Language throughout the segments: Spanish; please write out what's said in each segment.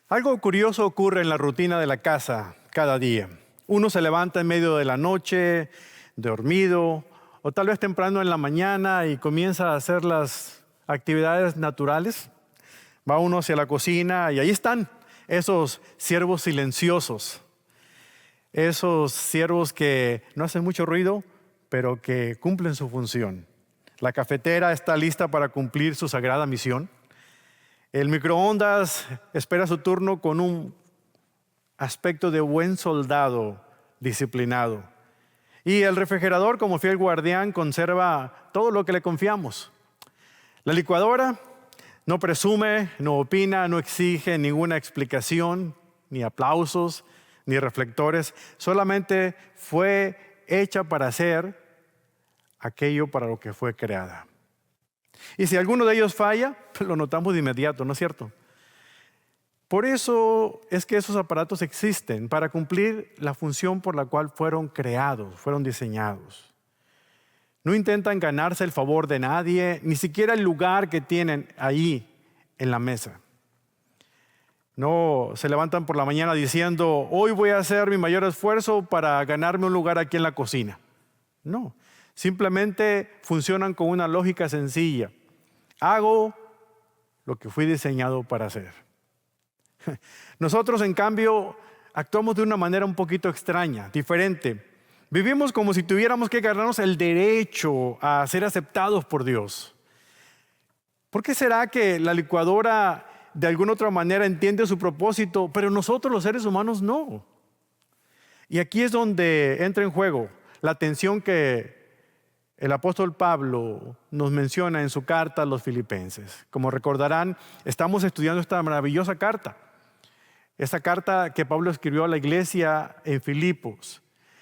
Algo curioso ocurre en la rutina de la casa cada día. Uno se levanta en medio de la noche, dormido, o tal vez temprano en la mañana y comienza a hacer las actividades naturales. Va uno hacia la cocina y ahí están esos siervos silenciosos, esos siervos que no hacen mucho ruido, pero que cumplen su función. La cafetera está lista para cumplir su sagrada misión. El microondas espera su turno con un aspecto de buen soldado disciplinado. Y el refrigerador, como fiel guardián, conserva todo lo que le confiamos. La licuadora no presume, no opina, no exige ninguna explicación, ni aplausos, ni reflectores. Solamente fue hecha para hacer aquello para lo que fue creada. Y si alguno de ellos falla, pues lo notamos de inmediato, ¿no es cierto? Por eso es que esos aparatos existen, para cumplir la función por la cual fueron creados, fueron diseñados. No intentan ganarse el favor de nadie, ni siquiera el lugar que tienen ahí en la mesa. No se levantan por la mañana diciendo, hoy voy a hacer mi mayor esfuerzo para ganarme un lugar aquí en la cocina. No. Simplemente funcionan con una lógica sencilla. Hago lo que fui diseñado para hacer. Nosotros, en cambio, actuamos de una manera un poquito extraña, diferente. Vivimos como si tuviéramos que ganarnos el derecho a ser aceptados por Dios. ¿Por qué será que la licuadora de alguna otra manera entiende su propósito, pero nosotros los seres humanos no? Y aquí es donde entra en juego la tensión que el apóstol Pablo nos menciona en su carta a los Filipenses. Como recordarán, estamos estudiando esta maravillosa carta. Esta carta que Pablo escribió a la iglesia en Filipos.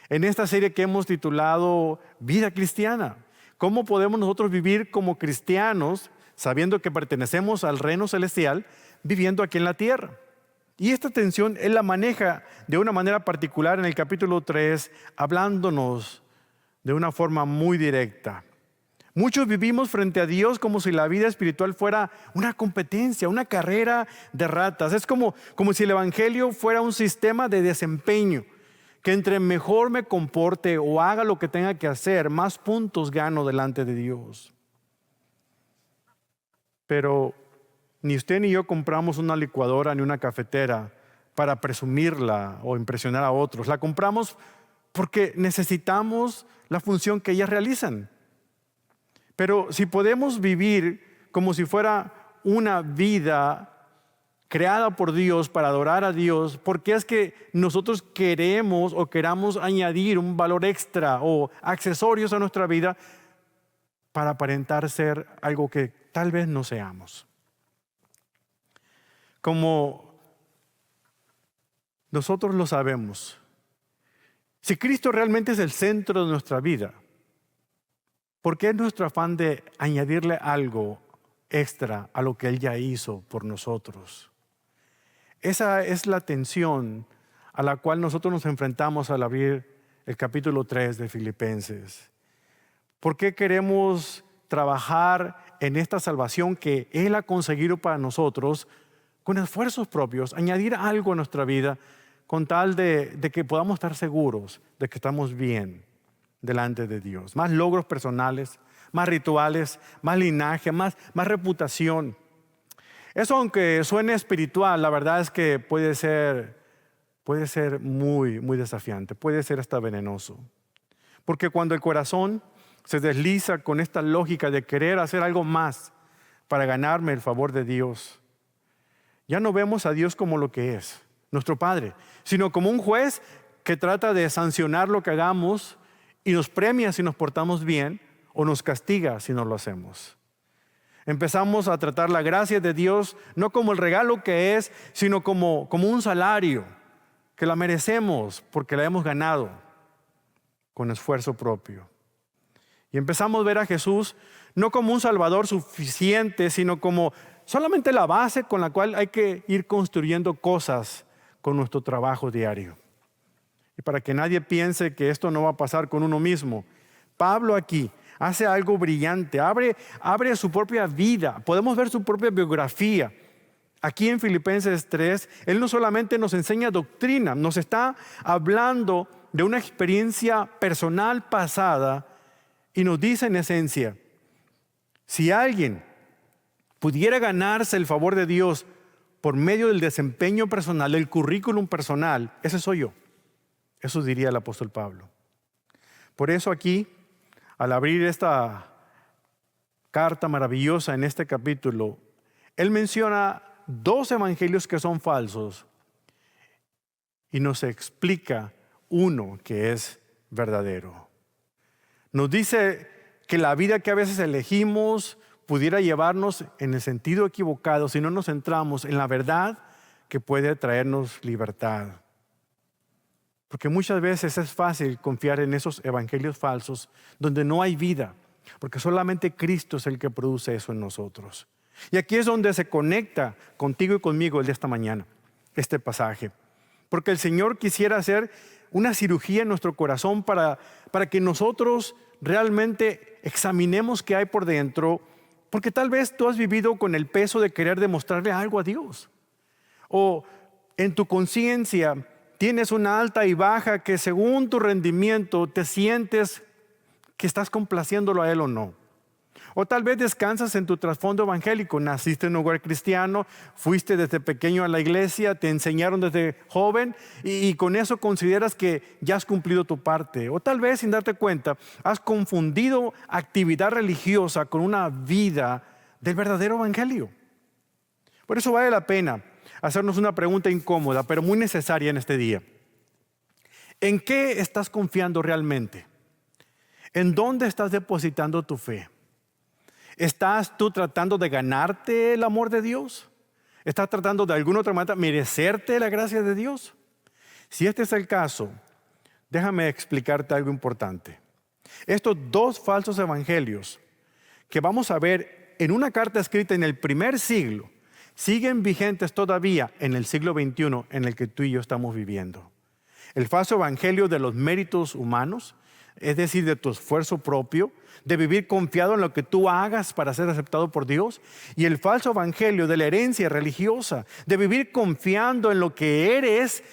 En esta serie que hemos titulado Vida Cristiana. ¿Cómo podemos nosotros vivir como cristianos, sabiendo que pertenecemos al reino celestial, viviendo aquí en la tierra? Y esta tensión él la maneja de una manera particular en el capítulo 3, hablándonos de una forma muy directa. Muchos vivimos frente a Dios como si la vida espiritual fuera una competencia, una carrera de ratas. Es como si el evangelio fuera un sistema de desempeño, que entre mejor me comporte o haga lo que tenga que hacer, más puntos gano delante de Dios. Pero ni usted ni yo compramos una licuadora ni una cafetera para presumirla o impresionar a otros. La compramos porque necesitamos la función que ellas realizan. Pero si podemos vivir como si fuera una vida creada por Dios para adorar a Dios, ¿por qué es que nosotros queremos o queramos añadir un valor extra o accesorios a nuestra vida para aparentar ser algo que tal vez no seamos? Como nosotros lo sabemos, si Cristo realmente es el centro de nuestra vida, ¿por qué es nuestro afán de añadirle algo extra a lo que Él ya hizo por nosotros? Esa es la tensión a la cual nosotros nos enfrentamos al abrir el capítulo 3 de Filipenses. ¿Por qué queremos trabajar en esta salvación que Él ha conseguido para nosotros con esfuerzos propios, añadir algo a nuestra vida con tal de que podamos estar seguros de que estamos bien delante de Dios? Más logros personales, más rituales, más linaje, más reputación. Eso, aunque suene espiritual, la verdad es que puede ser muy, muy desafiante, puede ser hasta venenoso. Porque cuando el corazón se desliza con esta lógica de querer hacer algo más para ganarme el favor de Dios, ya no vemos a Dios como lo que es, nuestro Padre, sino como un juez que trata de sancionar lo que hagamos y nos premia si nos portamos bien o nos castiga si no lo hacemos. Empezamos a tratar la gracia de Dios no como el regalo que es, sino como un salario que la merecemos porque la hemos ganado con esfuerzo propio. Y empezamos a ver a Jesús no como un Salvador suficiente, sino como solamente la base con la cual hay que ir construyendo cosas con nuestro trabajo diario. Y para que nadie piense que esto no va a pasar con uno mismo, Pablo aquí hace algo brillante, abre su propia vida, podemos ver su propia biografía Aquí en Filipenses 3, Él no solamente nos enseña doctrina, nos está hablando de una experiencia personal pasada y nos dice en esencia, si alguien pudiera ganarse el favor de Dios por medio del desempeño personal, del currículum personal, ese soy yo. Eso diría el apóstol Pablo. Por eso aquí, al abrir esta carta maravillosa en este capítulo, él menciona 2 evangelios que son falsos y nos explica uno que es verdadero. Nos dice que la vida que a veces elegimos pudiera llevarnos en el sentido equivocado si no nos centramos en la verdad que puede traernos libertad. Porque muchas veces es fácil confiar en esos evangelios falsos donde no hay vida, porque solamente Cristo es el que produce eso en nosotros. Y aquí es donde se conecta contigo y conmigo el de esta mañana, este pasaje. Porque el Señor quisiera hacer una cirugía en nuestro corazón para que nosotros realmente examinemos qué hay por dentro, porque tal vez tú has vivido con el peso de querer demostrarle algo a Dios. O en tu conciencia tienes una alta y baja que según tu rendimiento te sientes que estás complaciéndolo a Él o no. O tal vez descansas en tu trasfondo evangélico, naciste en un hogar cristiano, fuiste desde pequeño a la iglesia, te enseñaron desde joven y con eso consideras que ya has cumplido tu parte. O tal vez sin darte cuenta has confundido actividad religiosa con una vida del verdadero evangelio. Por eso vale la pena hacernos una pregunta incómoda, pero muy necesaria en este día. ¿En qué estás confiando realmente? ¿En dónde estás depositando tu fe? ¿Estás tú tratando de ganarte el amor de Dios? ¿Estás tratando de alguna otra manera merecerte la gracia de Dios? Si este es el caso, déjame explicarte algo importante. Estos 2 falsos evangelios que vamos a ver en una carta escrita en el primer siglo, siguen vigentes todavía en el siglo XXI en el que tú y yo estamos viviendo. El falso evangelio de los méritos humanos, es decir, de tu esfuerzo propio, de vivir confiado en lo que tú hagas para ser aceptado por Dios, y el falso evangelio de la herencia religiosa, de vivir confiando en lo que eres,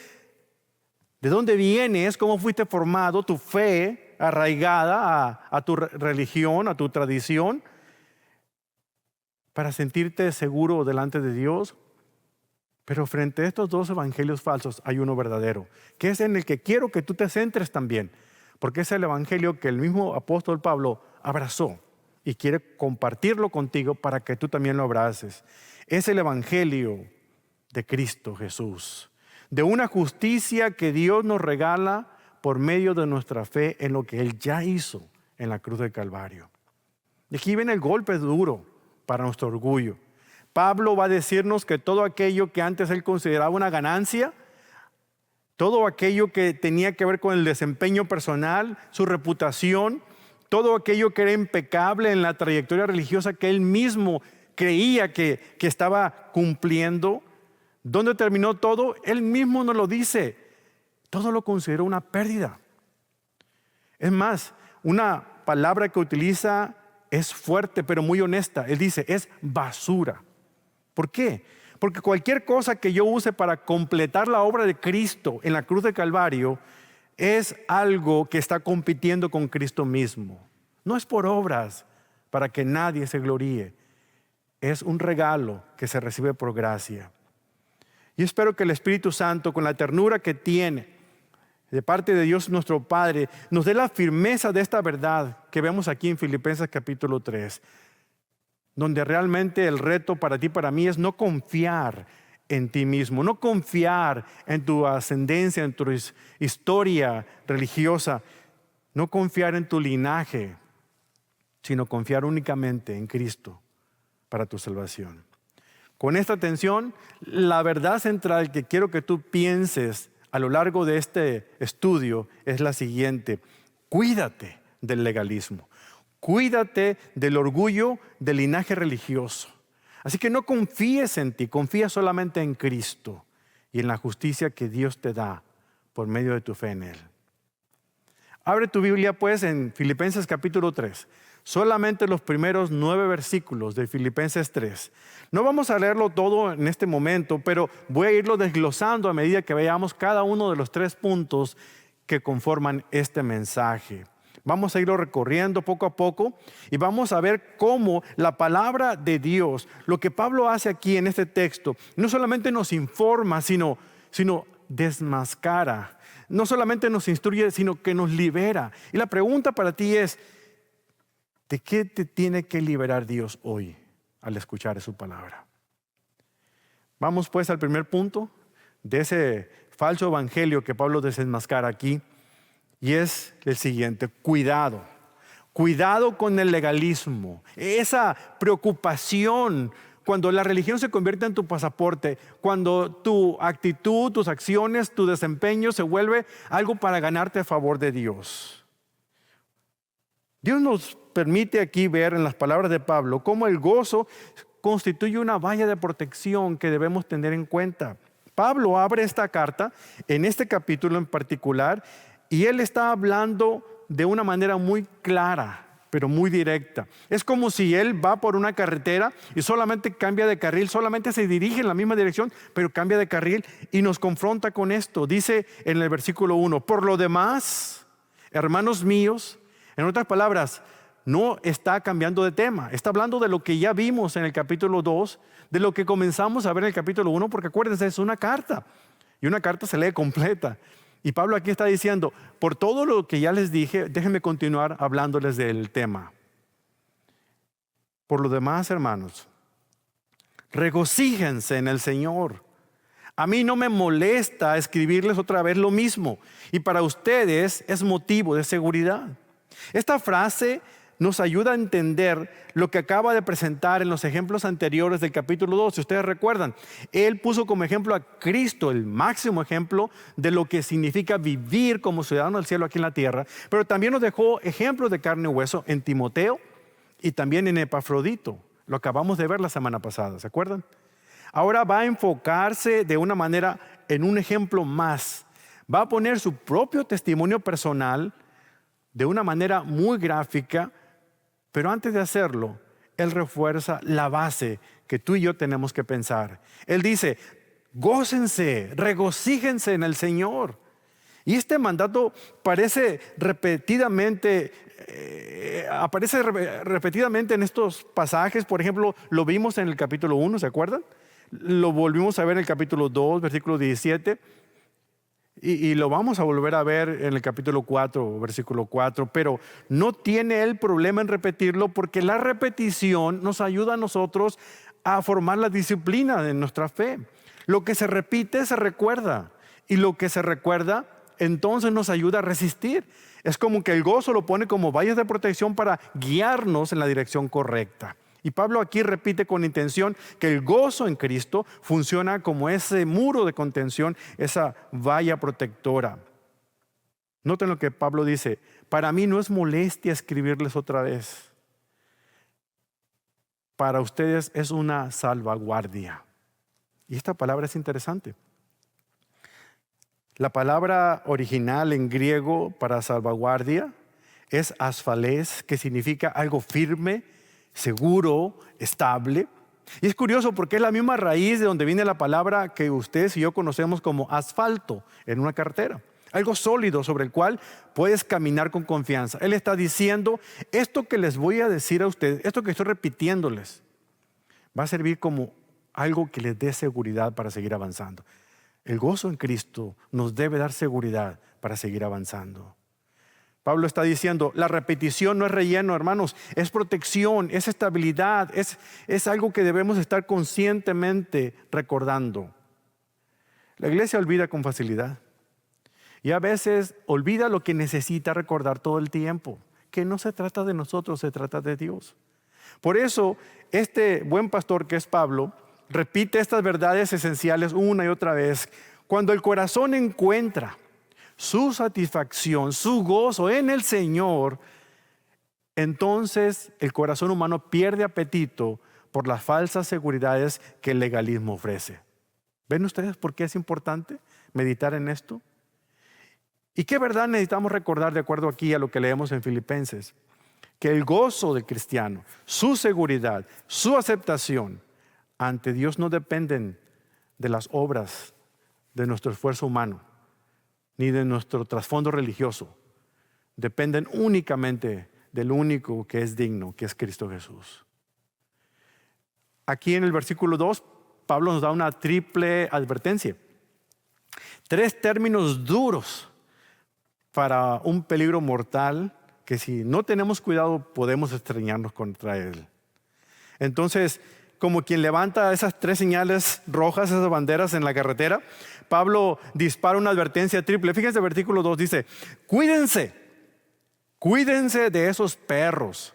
de dónde vienes, cómo fuiste formado, tu fe arraigada a tu religión, a tu tradición, para sentirte seguro delante de Dios. Pero frente a estos 2 evangelios falsos hay uno verdadero, que es en el que quiero que tú te centres también, porque es el evangelio que el mismo apóstol Pablo abrazó y quiere compartirlo contigo para que tú también lo abraces. Es el evangelio de Cristo Jesús, de una justicia que Dios nos regala por medio de nuestra fe en lo que Él ya hizo en la cruz del Calvario. Y aquí viene el golpe duro para nuestro orgullo. Pablo va a decirnos que todo aquello que antes él consideraba una ganancia, todo aquello que tenía que ver con el desempeño personal, su reputación, todo aquello que era impecable en la trayectoria religiosa que él mismo creía que estaba cumpliendo, ¿dónde terminó todo? Él mismo nos lo dice. Todo lo consideró una pérdida. Es más, una palabra que utiliza es fuerte pero muy honesta. Él dice, es basura. ¿Por qué? Porque cualquier cosa que yo use para completar la obra de Cristo en la cruz de Calvario es algo que está compitiendo con Cristo mismo. No es por obras para que nadie se gloríe. Es un regalo que se recibe por gracia. Y espero que el Espíritu Santo, con la ternura que tiene de parte de Dios nuestro Padre, nos dé la firmeza de esta verdad que vemos aquí en Filipenses capítulo 3. Donde realmente el reto para ti y para mí es no confiar en ti mismo, no confiar en tu ascendencia, en tu historia religiosa, no confiar en tu linaje, sino confiar únicamente en Cristo para tu salvación. Con esta atención, la verdad central que quiero que tú pienses a lo largo de este estudio es la siguiente: cuídate del legalismo. Cuídate del orgullo del linaje religioso. Así que no confíes en ti, confía solamente en Cristo y en la justicia que Dios te da por medio de tu fe en Él. Abre tu Biblia pues en Filipenses capítulo 3. solamente los primeros 9 versículos de Filipenses 3. No vamos a leerlo todo en este momento, pero voy a irlo desglosando a medida que veamos cada uno de los 3 puntos que conforman este mensaje. Vamos a irlo recorriendo poco a poco y vamos a ver cómo la palabra de Dios, lo que Pablo hace aquí en este texto, no solamente nos informa, sino desmascara. No solamente nos instruye, sino que nos libera. Y la pregunta para ti es, ¿de qué te tiene que liberar Dios hoy al escuchar su palabra? Vamos pues al primer punto de ese falso evangelio que Pablo desenmascara aquí. Y es el siguiente: cuidado. Cuidado con el legalismo. Esa preocupación cuando la religión se convierte en tu pasaporte, cuando tu actitud, tus acciones, tu desempeño se vuelve algo para ganarte a favor de Dios. Dios nos permite aquí ver en las palabras de Pablo cómo el gozo constituye una valla de protección que debemos tener en cuenta. Pablo abre esta carta en este capítulo en particular y él está hablando de una manera muy clara, pero muy directa. Es como si él va por una carretera y solamente cambia de carril, solamente se dirige en la misma dirección, pero cambia de carril y nos confronta con esto. Dice en el versículo 1, por lo demás, hermanos míos, en otras palabras, no está cambiando de tema, está hablando de lo que ya vimos en el capítulo 2, de lo que comenzamos a ver en el capítulo 1, porque acuérdense, es una carta y una carta se lee completa. Y Pablo aquí está diciendo, por todo lo que ya les dije, déjenme continuar hablándoles del tema. Por lo demás, hermanos, regocíjense en el Señor. A mí no me molesta escribirles otra vez lo mismo, y para ustedes es motivo de seguridad. Esta frase nos ayuda a entender lo que acaba de presentar en los ejemplos anteriores del capítulo 2. Si ustedes recuerdan, él puso como ejemplo a Cristo, el máximo ejemplo de lo que significa vivir como ciudadano del cielo aquí en la tierra, pero también nos dejó ejemplos de carne y hueso en Timoteo y también en Epafrodito. Lo acabamos de ver la semana pasada, ¿se acuerdan? Ahora va a enfocarse de una manera en un ejemplo más. Va a poner su propio testimonio personal de una manera muy gráfica. Pero antes de hacerlo, él refuerza la base que tú y yo tenemos que pensar. Él dice, gócense, regocíjense en el Señor. Y este mandato aparece repetidamente en estos pasajes. Por ejemplo, lo vimos en el capítulo 1, ¿se acuerdan? Lo volvimos a ver en el capítulo 2, versículo 17. Y lo vamos a volver a ver en el capítulo 4, versículo 4, pero no tiene él problema en repetirlo porque la repetición nos ayuda a nosotros a formar la disciplina de nuestra fe. Lo que se repite se recuerda y lo que se recuerda entonces nos ayuda a resistir. Es como que el gozo lo pone como vallas de protección para guiarnos en la dirección correcta. Y Pablo aquí repite con intención que el gozo en Cristo funciona como ese muro de contención, esa valla protectora. Noten lo que Pablo dice, para mí no es molestia escribirles otra vez. Para ustedes es una salvaguardia. Y esta palabra es interesante. La palabra original en griego para salvaguardia es asfalés, que significa algo firme, seguro, estable. Y es curioso porque es la misma raíz de donde viene la palabra que ustedes y yo conocemos como asfalto en una carretera. Algo sólido sobre el cual puedes caminar con confianza. Él está diciendo, esto que les voy a decir a ustedes, esto que estoy repitiéndoles, va a servir como algo que les dé seguridad para seguir avanzando. El gozo en Cristo nos debe dar seguridad para seguir avanzando. Pablo está diciendo, la repetición no es relleno, hermanos, es protección, es estabilidad, es algo que debemos estar conscientemente recordando. La iglesia olvida con facilidad y a veces olvida lo que necesita recordar todo el tiempo, que no se trata de nosotros, se trata de Dios. Por eso, este buen pastor que es Pablo, repite estas verdades esenciales una y otra vez. Cuando el corazón encuentra su satisfacción, su gozo en el Señor, entonces el corazón humano pierde apetito por las falsas seguridades que el legalismo ofrece. ¿Ven ustedes por qué es importante meditar en esto? ¿Y qué verdad necesitamos recordar de acuerdo aquí a lo que leemos en Filipenses? que el gozo del cristiano, su seguridad, su aceptación ante Dios no dependen de las obras de nuestro esfuerzo humano, ni de nuestro trasfondo religioso. Dependen únicamente del único que es digno, que es Cristo Jesús. Aquí en el versículo 2, Pablo nos da una triple advertencia. 3 términos duros para un peligro mortal que si no tenemos cuidado podemos estrellarnos contra él. Entonces, como quien levanta esas 3 señales rojas, esas banderas en la carretera, Pablo dispara una advertencia triple. Fíjense, el versículo 2 dice: cuídense de esos perros,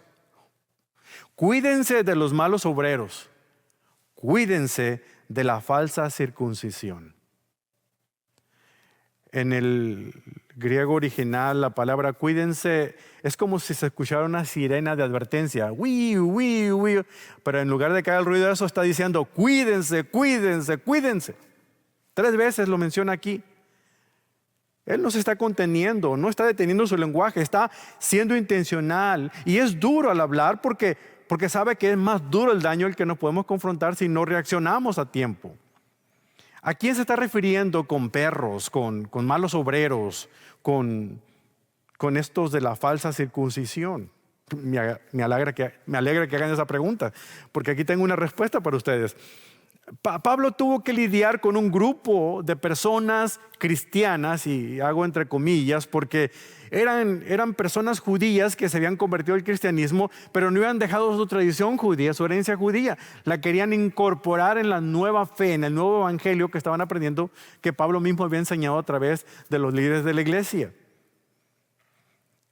cuídense de los malos obreros, cuídense de la falsa circuncisión. En el griego original, la palabra cuídense es como si se escuchara una sirena de advertencia. Uy, uy, uy. Pero en lugar de que haga el ruido de eso, está diciendo: cuídense, cuídense, cuídense. 3 veces lo menciona aquí. Él no se está conteniendo, no está deteniendo su lenguaje, está siendo intencional. Y es duro al hablar porque sabe que es más duro el daño al que nos podemos confrontar si no reaccionamos a tiempo. ¿A quién se está refiriendo con perros, con malos obreros, con estos de la falsa circuncisión? Me alegra que hagan esa pregunta, porque aquí tengo una respuesta para ustedes. Pablo tuvo que lidiar con un grupo de personas cristianas, y hago entre comillas, porque eran personas judías que se habían convertido al cristianismo, pero no habían dejado su tradición judía, su herencia judía. La querían incorporar en la nueva fe, en el nuevo evangelio que estaban aprendiendo, que Pablo mismo había enseñado a través de los líderes de la iglesia.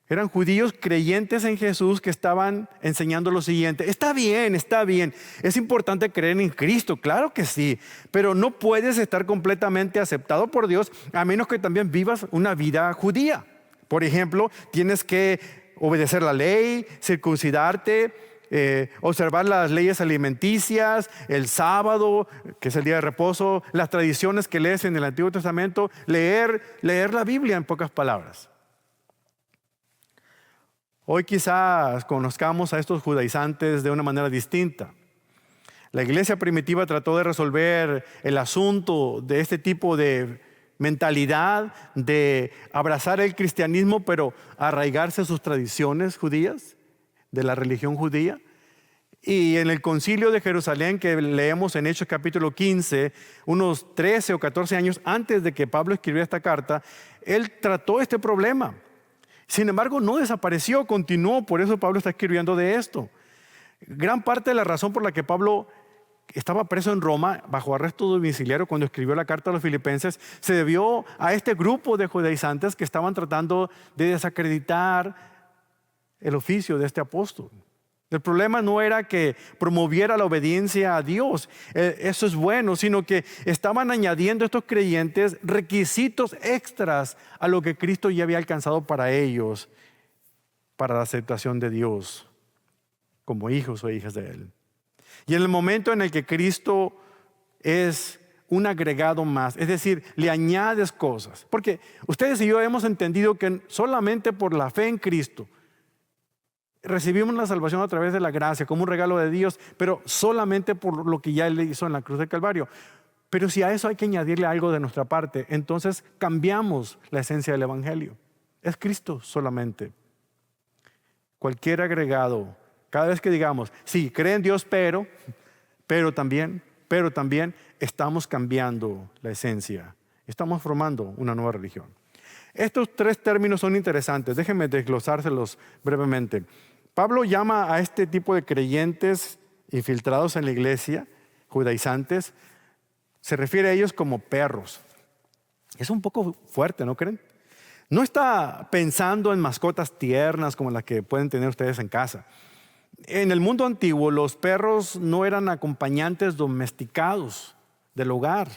Eran judíos creyentes en Jesús que estaban enseñando lo siguiente: está bien, es importante creer en Cristo, claro que sí, pero no puedes estar completamente aceptado por Dios a menos que también vivas una vida judía. Por ejemplo, tienes que obedecer la ley, circuncidarte, observar las leyes alimenticias, el sábado, que es el día de reposo, las tradiciones que lees en el Antiguo Testamento, leer la Biblia, en pocas palabras. Hoy quizás conozcamos a estos judaizantes de una manera distinta. La iglesia primitiva trató de resolver el asunto de este tipo de mentalidad, de abrazar el cristianismo, pero arraigarse a sus tradiciones judías, de la religión judía. Y en el concilio de Jerusalén, que leemos en Hechos capítulo 15, unos 13 o 14 años antes de que Pablo escribiera esta carta, él trató este problema. Sin embargo, no desapareció, continuó. Por eso Pablo está escribiendo de esto. Gran parte de la razón por la que Pablo estaba preso en Roma bajo arresto domiciliario cuando escribió la carta a los filipenses se debió a este grupo de judaizantes que estaban tratando de desacreditar el oficio de este apóstol. El problema no era que promoviera la obediencia a Dios, eso es bueno, sino que estaban añadiendo estos creyentes requisitos extras a lo que Cristo ya había alcanzado para ellos, para la aceptación de Dios como hijos o hijas de Él. Y en el momento en el que Cristo es un agregado más, es decir, le añades cosas, porque ustedes y yo hemos entendido que solamente por la fe en Cristo recibimos la salvación a través de la gracia, como un regalo de Dios, pero solamente por lo que ya Él hizo en la cruz del Calvario. Pero si a eso hay que añadirle algo de nuestra parte, entonces cambiamos la esencia del Evangelio. Es Cristo solamente. Cualquier agregado, cada vez que digamos, sí, cree en Dios, pero también, estamos cambiando la esencia. Estamos formando una nueva religión. Estos 3 términos son interesantes. Déjenme desglosárselos brevemente. Pablo llama a este tipo de creyentes infiltrados en la iglesia, judaizantes, se refiere a ellos como perros. Es un poco fuerte, ¿no creen? No está pensando en mascotas tiernas como las que pueden tener ustedes en casa. En el mundo antiguo, los perros no eran acompañantes domesticados del hogar,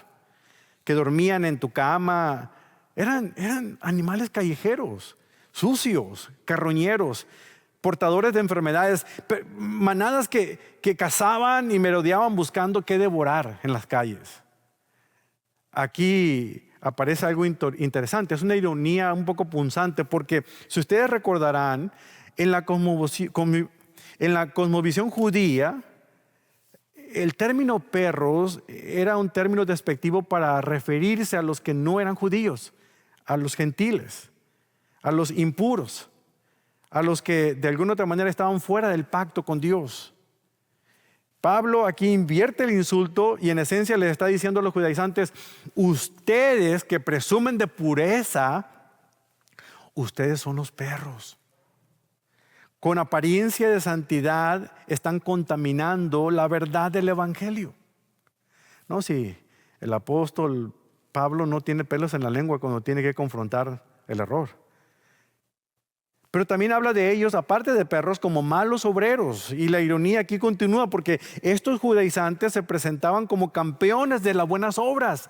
que dormían en tu cama. Eran animales callejeros, sucios, carroñeros, portadores de enfermedades, manadas que cazaban y merodeaban buscando qué devorar en las calles. Aquí aparece algo interesante, es una ironía un poco punzante, porque si ustedes recordarán, En la cosmovisión judía, el término perros era un término despectivo para referirse a los que no eran judíos, a los gentiles, a los impuros, a los que de alguna otra manera estaban fuera del pacto con Dios. Pablo aquí invierte el insulto y en esencia les está diciendo a los judaizantes: ustedes que presumen de pureza, ustedes son los perros. Con apariencia de santidad están contaminando la verdad del evangelio. No, si el apóstol Pablo no tiene pelos en la lengua cuando tiene que confrontar el error. Pero también habla de ellos, aparte de perros, como malos obreros. Y la ironía aquí continúa, porque estos judaizantes se presentaban como campeones de las buenas obras.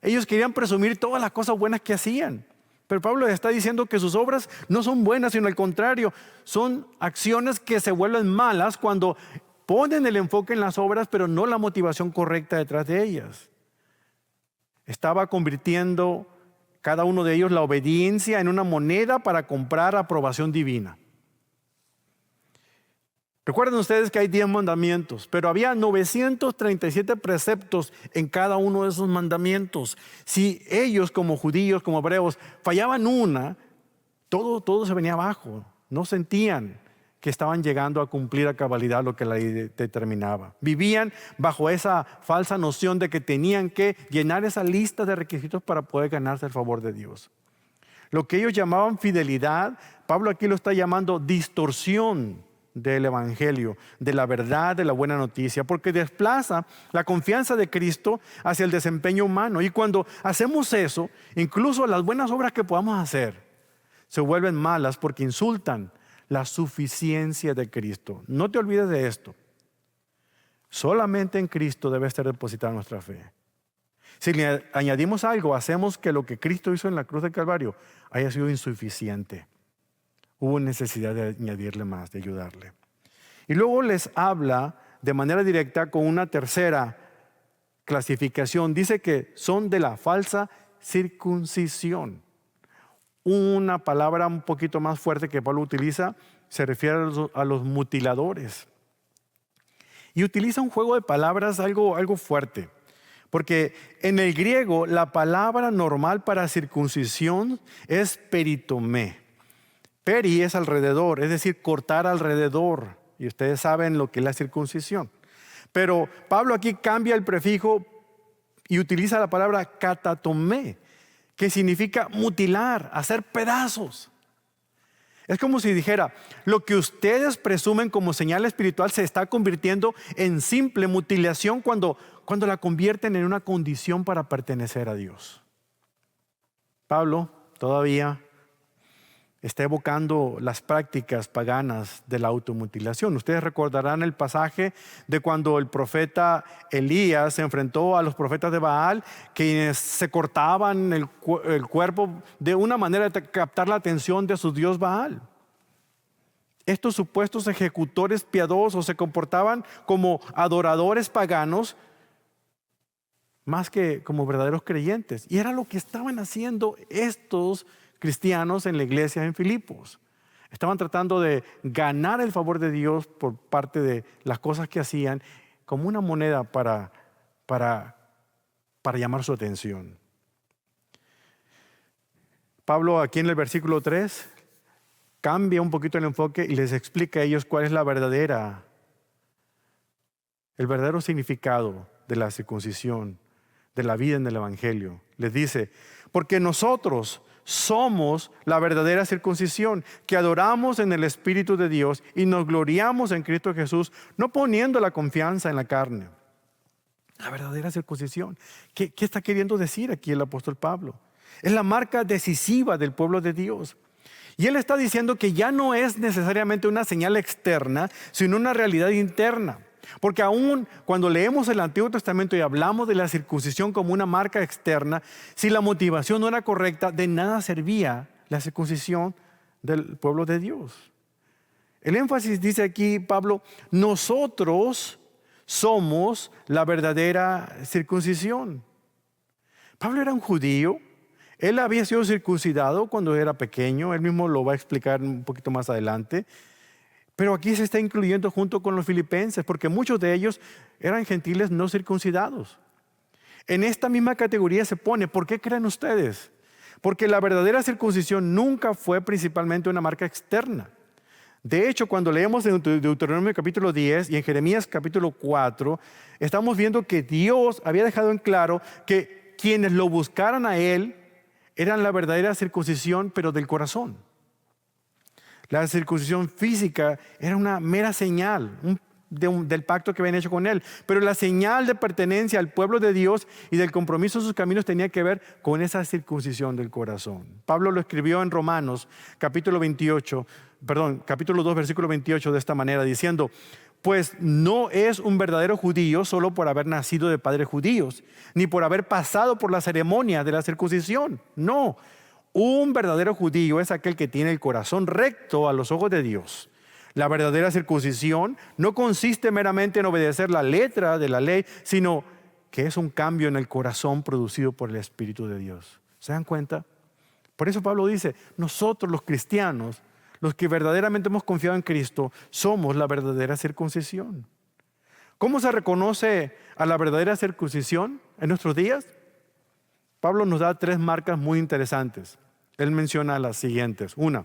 Ellos querían presumir todas las cosas buenas que hacían. Pero Pablo está diciendo que sus obras no son buenas, sino al contrario, son acciones que se vuelven malas cuando ponen el enfoque en las obras, pero no la motivación correcta detrás de ellas. Estaba convirtiendo cada uno de ellos la obediencia en una moneda para comprar aprobación divina. Recuerden ustedes que hay 10 mandamientos, pero había 937 preceptos en cada uno de esos mandamientos. Si ellos como judíos, como hebreos, fallaban una, todo se venía abajo. No sentían que estaban llegando a cumplir a cabalidad lo que la ley determinaba. Vivían bajo esa falsa noción de que tenían que llenar esa lista de requisitos para poder ganarse el favor de Dios. Lo que ellos llamaban fidelidad, Pablo aquí lo está llamando distorsión del evangelio, de la verdad, de la buena noticia, porque desplaza la confianza de Cristo hacia el desempeño humano. Y cuando hacemos eso, incluso las buenas obras que podamos hacer se vuelven malas porque insultan la suficiencia de Cristo. No te olvides de esto. Solamente en Cristo debe estar depositada nuestra fe. Si le añadimos algo, hacemos que lo que Cristo hizo en la cruz del Calvario haya sido insuficiente. Hubo necesidad de añadirle más, de ayudarle. Y luego les habla de manera directa con una tercera clasificación. Dice que son de la falsa circuncisión. Una palabra un poquito más fuerte que Pablo utiliza se refiere a los mutiladores. Y utiliza un juego de palabras algo fuerte. Porque en el griego la palabra normal para circuncisión es peritomé. Peri es alrededor, es decir, cortar alrededor. Y ustedes saben lo que es la circuncisión. Pero Pablo aquí cambia el prefijo y utiliza la palabra katatomé, que significa mutilar, hacer pedazos. Es como si dijera, lo que ustedes presumen como señal espiritual se está convirtiendo en simple mutilación cuando la convierten en una condición para pertenecer a Dios. Pablo todavía está evocando las prácticas paganas de la automutilación. Ustedes recordarán el pasaje de cuando el profeta Elías se enfrentó a los profetas de Baal, quienes se cortaban el cuerpo de una manera de captar la atención de su dios Baal. Estos supuestos ejecutores piadosos se comportaban como adoradores paganos más que como verdaderos creyentes. Y era lo que estaban haciendo estos cristianos en la iglesia en Filipos. Estaban tratando de ganar el favor de Dios por parte de las cosas que hacían como una moneda para llamar su atención. Pablo aquí en el versículo 3 cambia un poquito el enfoque y les explica a ellos cuál es el verdadero significado de la circuncisión, de la vida en el evangelio. Les dice, porque nosotros somos la verdadera circuncisión, que adoramos en el Espíritu de Dios y nos gloriamos en Cristo Jesús, no poniendo la confianza en la carne. La verdadera circuncisión. ¿Qué está queriendo decir aquí el apóstol Pablo? Es la marca decisiva del pueblo de Dios. Y él está diciendo que ya no es necesariamente una señal externa, sino una realidad interna. Porque aún cuando leemos el Antiguo Testamento y hablamos de la circuncisión como una marca externa, si la motivación no era correcta, de nada servía la circuncisión del pueblo de Dios. El énfasis dice aquí Pablo, nosotros somos la verdadera circuncisión. Pablo era un judío, Él había sido circuncidado cuando era pequeño, él mismo lo va a explicar un poquito más adelante, pero aquí se está incluyendo junto con los filipenses, porque muchos de ellos eran gentiles no circuncidados. En esta misma categoría se pone, ¿por qué creen ustedes? Porque la verdadera circuncisión nunca fue principalmente una marca externa. De hecho, cuando leemos en Deuteronomio capítulo 10 y en Jeremías capítulo 4, estamos viendo que Dios había dejado en claro que quienes lo buscaran a Él eran la verdadera circuncisión, pero del corazón. La circuncisión física era una mera señal del pacto que habían hecho con Él. Pero la señal de pertenencia al pueblo de Dios y del compromiso de sus caminos tenía que ver con esa circuncisión del corazón. Pablo lo escribió en Romanos capítulo 2, versículo 28 de esta manera, diciendo: pues no es un verdadero judío solo por haber nacido de padres judíos, ni por haber pasado por la ceremonia de la circuncisión. No, un verdadero judío es aquel que tiene el corazón recto a los ojos de Dios. La verdadera circuncisión no consiste meramente en obedecer la letra de la ley, sino que es un cambio en el corazón producido por el Espíritu de Dios. ¿Se dan cuenta? Por eso Pablo dice, nosotros los cristianos, los que verdaderamente hemos confiado en Cristo, somos la verdadera circuncisión. ¿Cómo se reconoce a la verdadera circuncisión en nuestros días? Pablo nos da 3 marcas muy interesantes. Él menciona las siguientes. 1,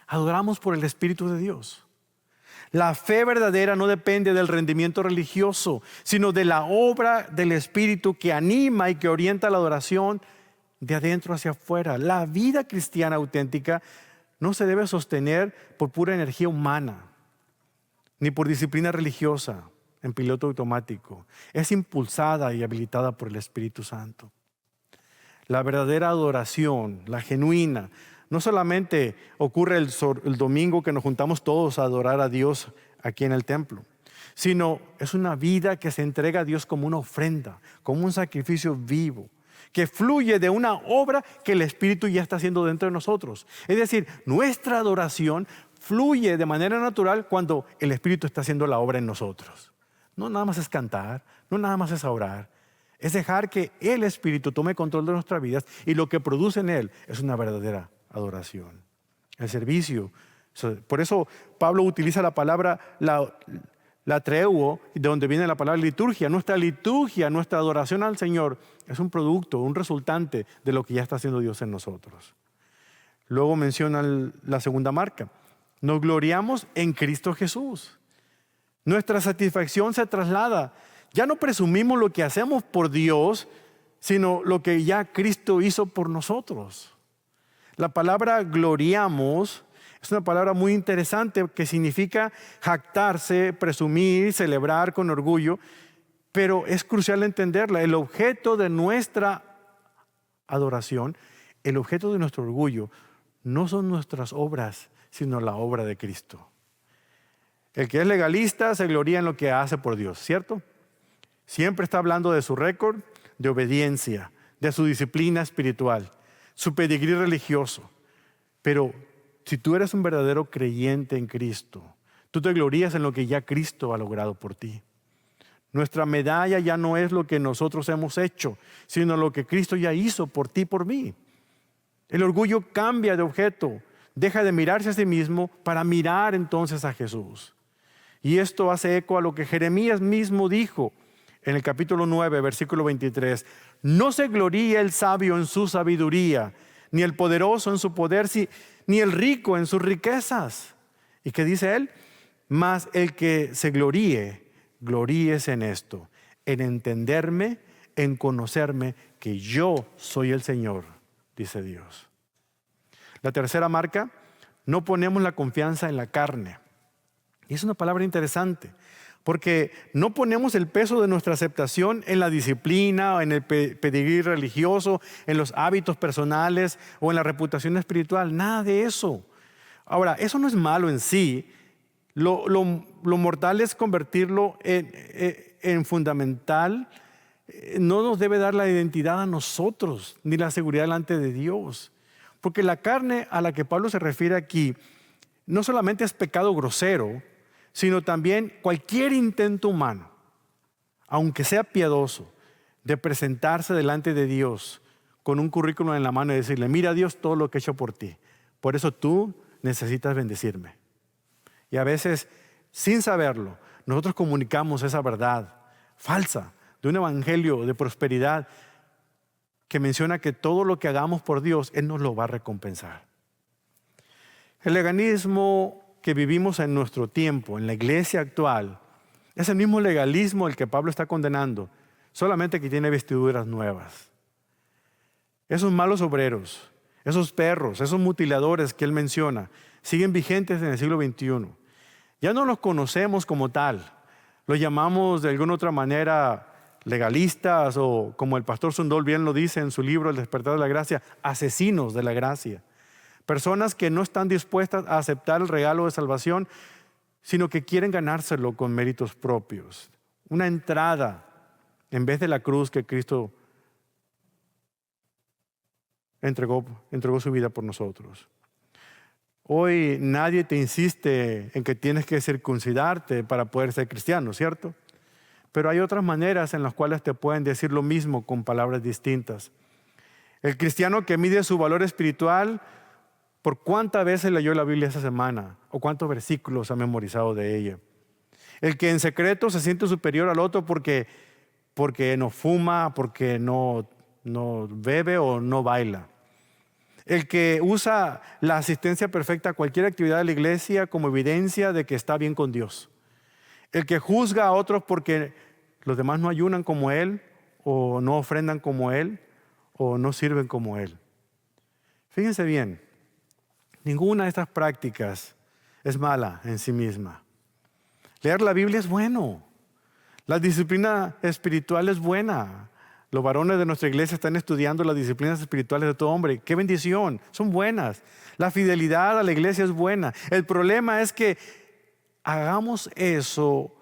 adoramos por el Espíritu de Dios. La fe verdadera no depende del rendimiento religioso, sino de la obra del Espíritu que anima y que orienta la adoración de adentro hacia afuera. La vida cristiana auténtica no se debe sostener por pura energía humana, ni por disciplina religiosa en piloto automático. Es impulsada y habilitada por el Espíritu Santo. La verdadera adoración, la genuina, no solamente ocurre el domingo que nos juntamos todos a adorar a Dios aquí en el templo, sino es una vida que se entrega a Dios como una ofrenda, como un sacrificio vivo, que fluye de una obra que el Espíritu ya está haciendo dentro de nosotros. Es decir, nuestra adoración fluye de manera natural cuando el Espíritu está haciendo la obra en nosotros. No nada más es cantar, no nada más es orar. Es dejar que el Espíritu tome control de nuestras vidas y lo que produce en Él es una verdadera adoración. El servicio. Por eso Pablo utiliza la palabra la treuo, de donde viene la palabra liturgia. Nuestra liturgia, nuestra adoración al Señor es un producto, un resultante de lo que ya está haciendo Dios en nosotros. Luego menciona la segunda marca. Nos gloriamos en Cristo Jesús. Nuestra satisfacción se traslada. Ya no presumimos lo que hacemos por Dios, sino lo que ya Cristo hizo por nosotros. La palabra gloriamos es una palabra muy interesante que significa jactarse, presumir, celebrar con orgullo, pero es crucial entenderla. El objeto de nuestra adoración, el objeto de nuestro orgullo, no son nuestras obras, sino la obra de Cristo. El que es legalista se gloría en lo que hace por Dios, ¿cierto? Siempre está hablando de su récord de obediencia, de su disciplina espiritual, su pedigrí religioso. Pero si tú eres un verdadero creyente en Cristo, tú te glorías en lo que ya Cristo ha logrado por ti. Nuestra medalla ya no es lo que nosotros hemos hecho, sino lo que Cristo ya hizo por ti y por mí. El orgullo cambia de objeto, deja de mirarse a sí mismo para mirar entonces a Jesús. Y esto hace eco a lo que Jeremías mismo dijo en el capítulo 9, versículo 23. No se gloríe el sabio en su sabiduría, ni el poderoso en su poder, ni el rico en sus riquezas. ¿Y qué dice él? Mas el que se gloríese en esto, en entenderme, en conocerme, que yo soy el Señor, dice Dios. La tercera marca, no ponemos la confianza en la carne. Y es una palabra interesante, porque no ponemos el peso de nuestra aceptación en la disciplina, o en el pedigrí religioso, en los hábitos personales o en la reputación espiritual. Nada de eso. Ahora, eso no es malo en sí. Lo mortal es convertirlo en fundamental. No nos debe dar la identidad a nosotros, ni la seguridad delante de Dios. Porque la carne a la que Pablo se refiere aquí, no solamente es pecado grosero, sino también cualquier intento humano, aunque sea piadoso, de presentarse delante de Dios con un currículum en la mano y decirle, mira Dios todo lo que he hecho por ti. Por eso tú necesitas bendecirme. Y a veces, sin saberlo, nosotros comunicamos esa verdad falsa de un evangelio de prosperidad que menciona que todo lo que hagamos por Dios, Él nos lo va a recompensar. El legalismo que vivimos en nuestro tiempo, en la iglesia actual, es el mismo legalismo el que Pablo está condenando, solamente que tiene vestiduras nuevas. Esos malos obreros, esos perros, esos mutiladores que él menciona, siguen vigentes en el siglo XXI. Ya no los conocemos como tal, los llamamos de alguna otra manera legalistas o, como el pastor Sundol bien lo dice en su libro El despertar de la gracia, asesinos de la gracia. Personas que no están dispuestas a aceptar el regalo de salvación, sino que quieren ganárselo con méritos propios. Una entrada en vez de la cruz que Cristo entregó su vida por nosotros. Hoy nadie te insiste en que tienes que circuncidarte para poder ser cristiano, ¿cierto? Pero hay otras maneras en las cuales te pueden decir lo mismo con palabras distintas. El cristiano que mide su valor espiritual por cuántas veces leyó la Biblia esa semana o cuántos versículos ha memorizado de ella. El que en secreto se siente superior al otro porque no fuma, porque no bebe o no baila. El que usa la asistencia perfecta a cualquier actividad de la iglesia como evidencia de que está bien con Dios. El que juzga a otros porque los demás no ayunan como él, o no ofrendan como él, o no sirven como él. Fíjense bien, ninguna de estas prácticas es mala en sí misma. Leer la Biblia es bueno. La disciplina espiritual es buena. Los varones de nuestra iglesia están estudiando las disciplinas espirituales de todo hombre. ¡Qué bendición! Son buenas. La fidelidad a la iglesia es buena. El problema es que hagamos eso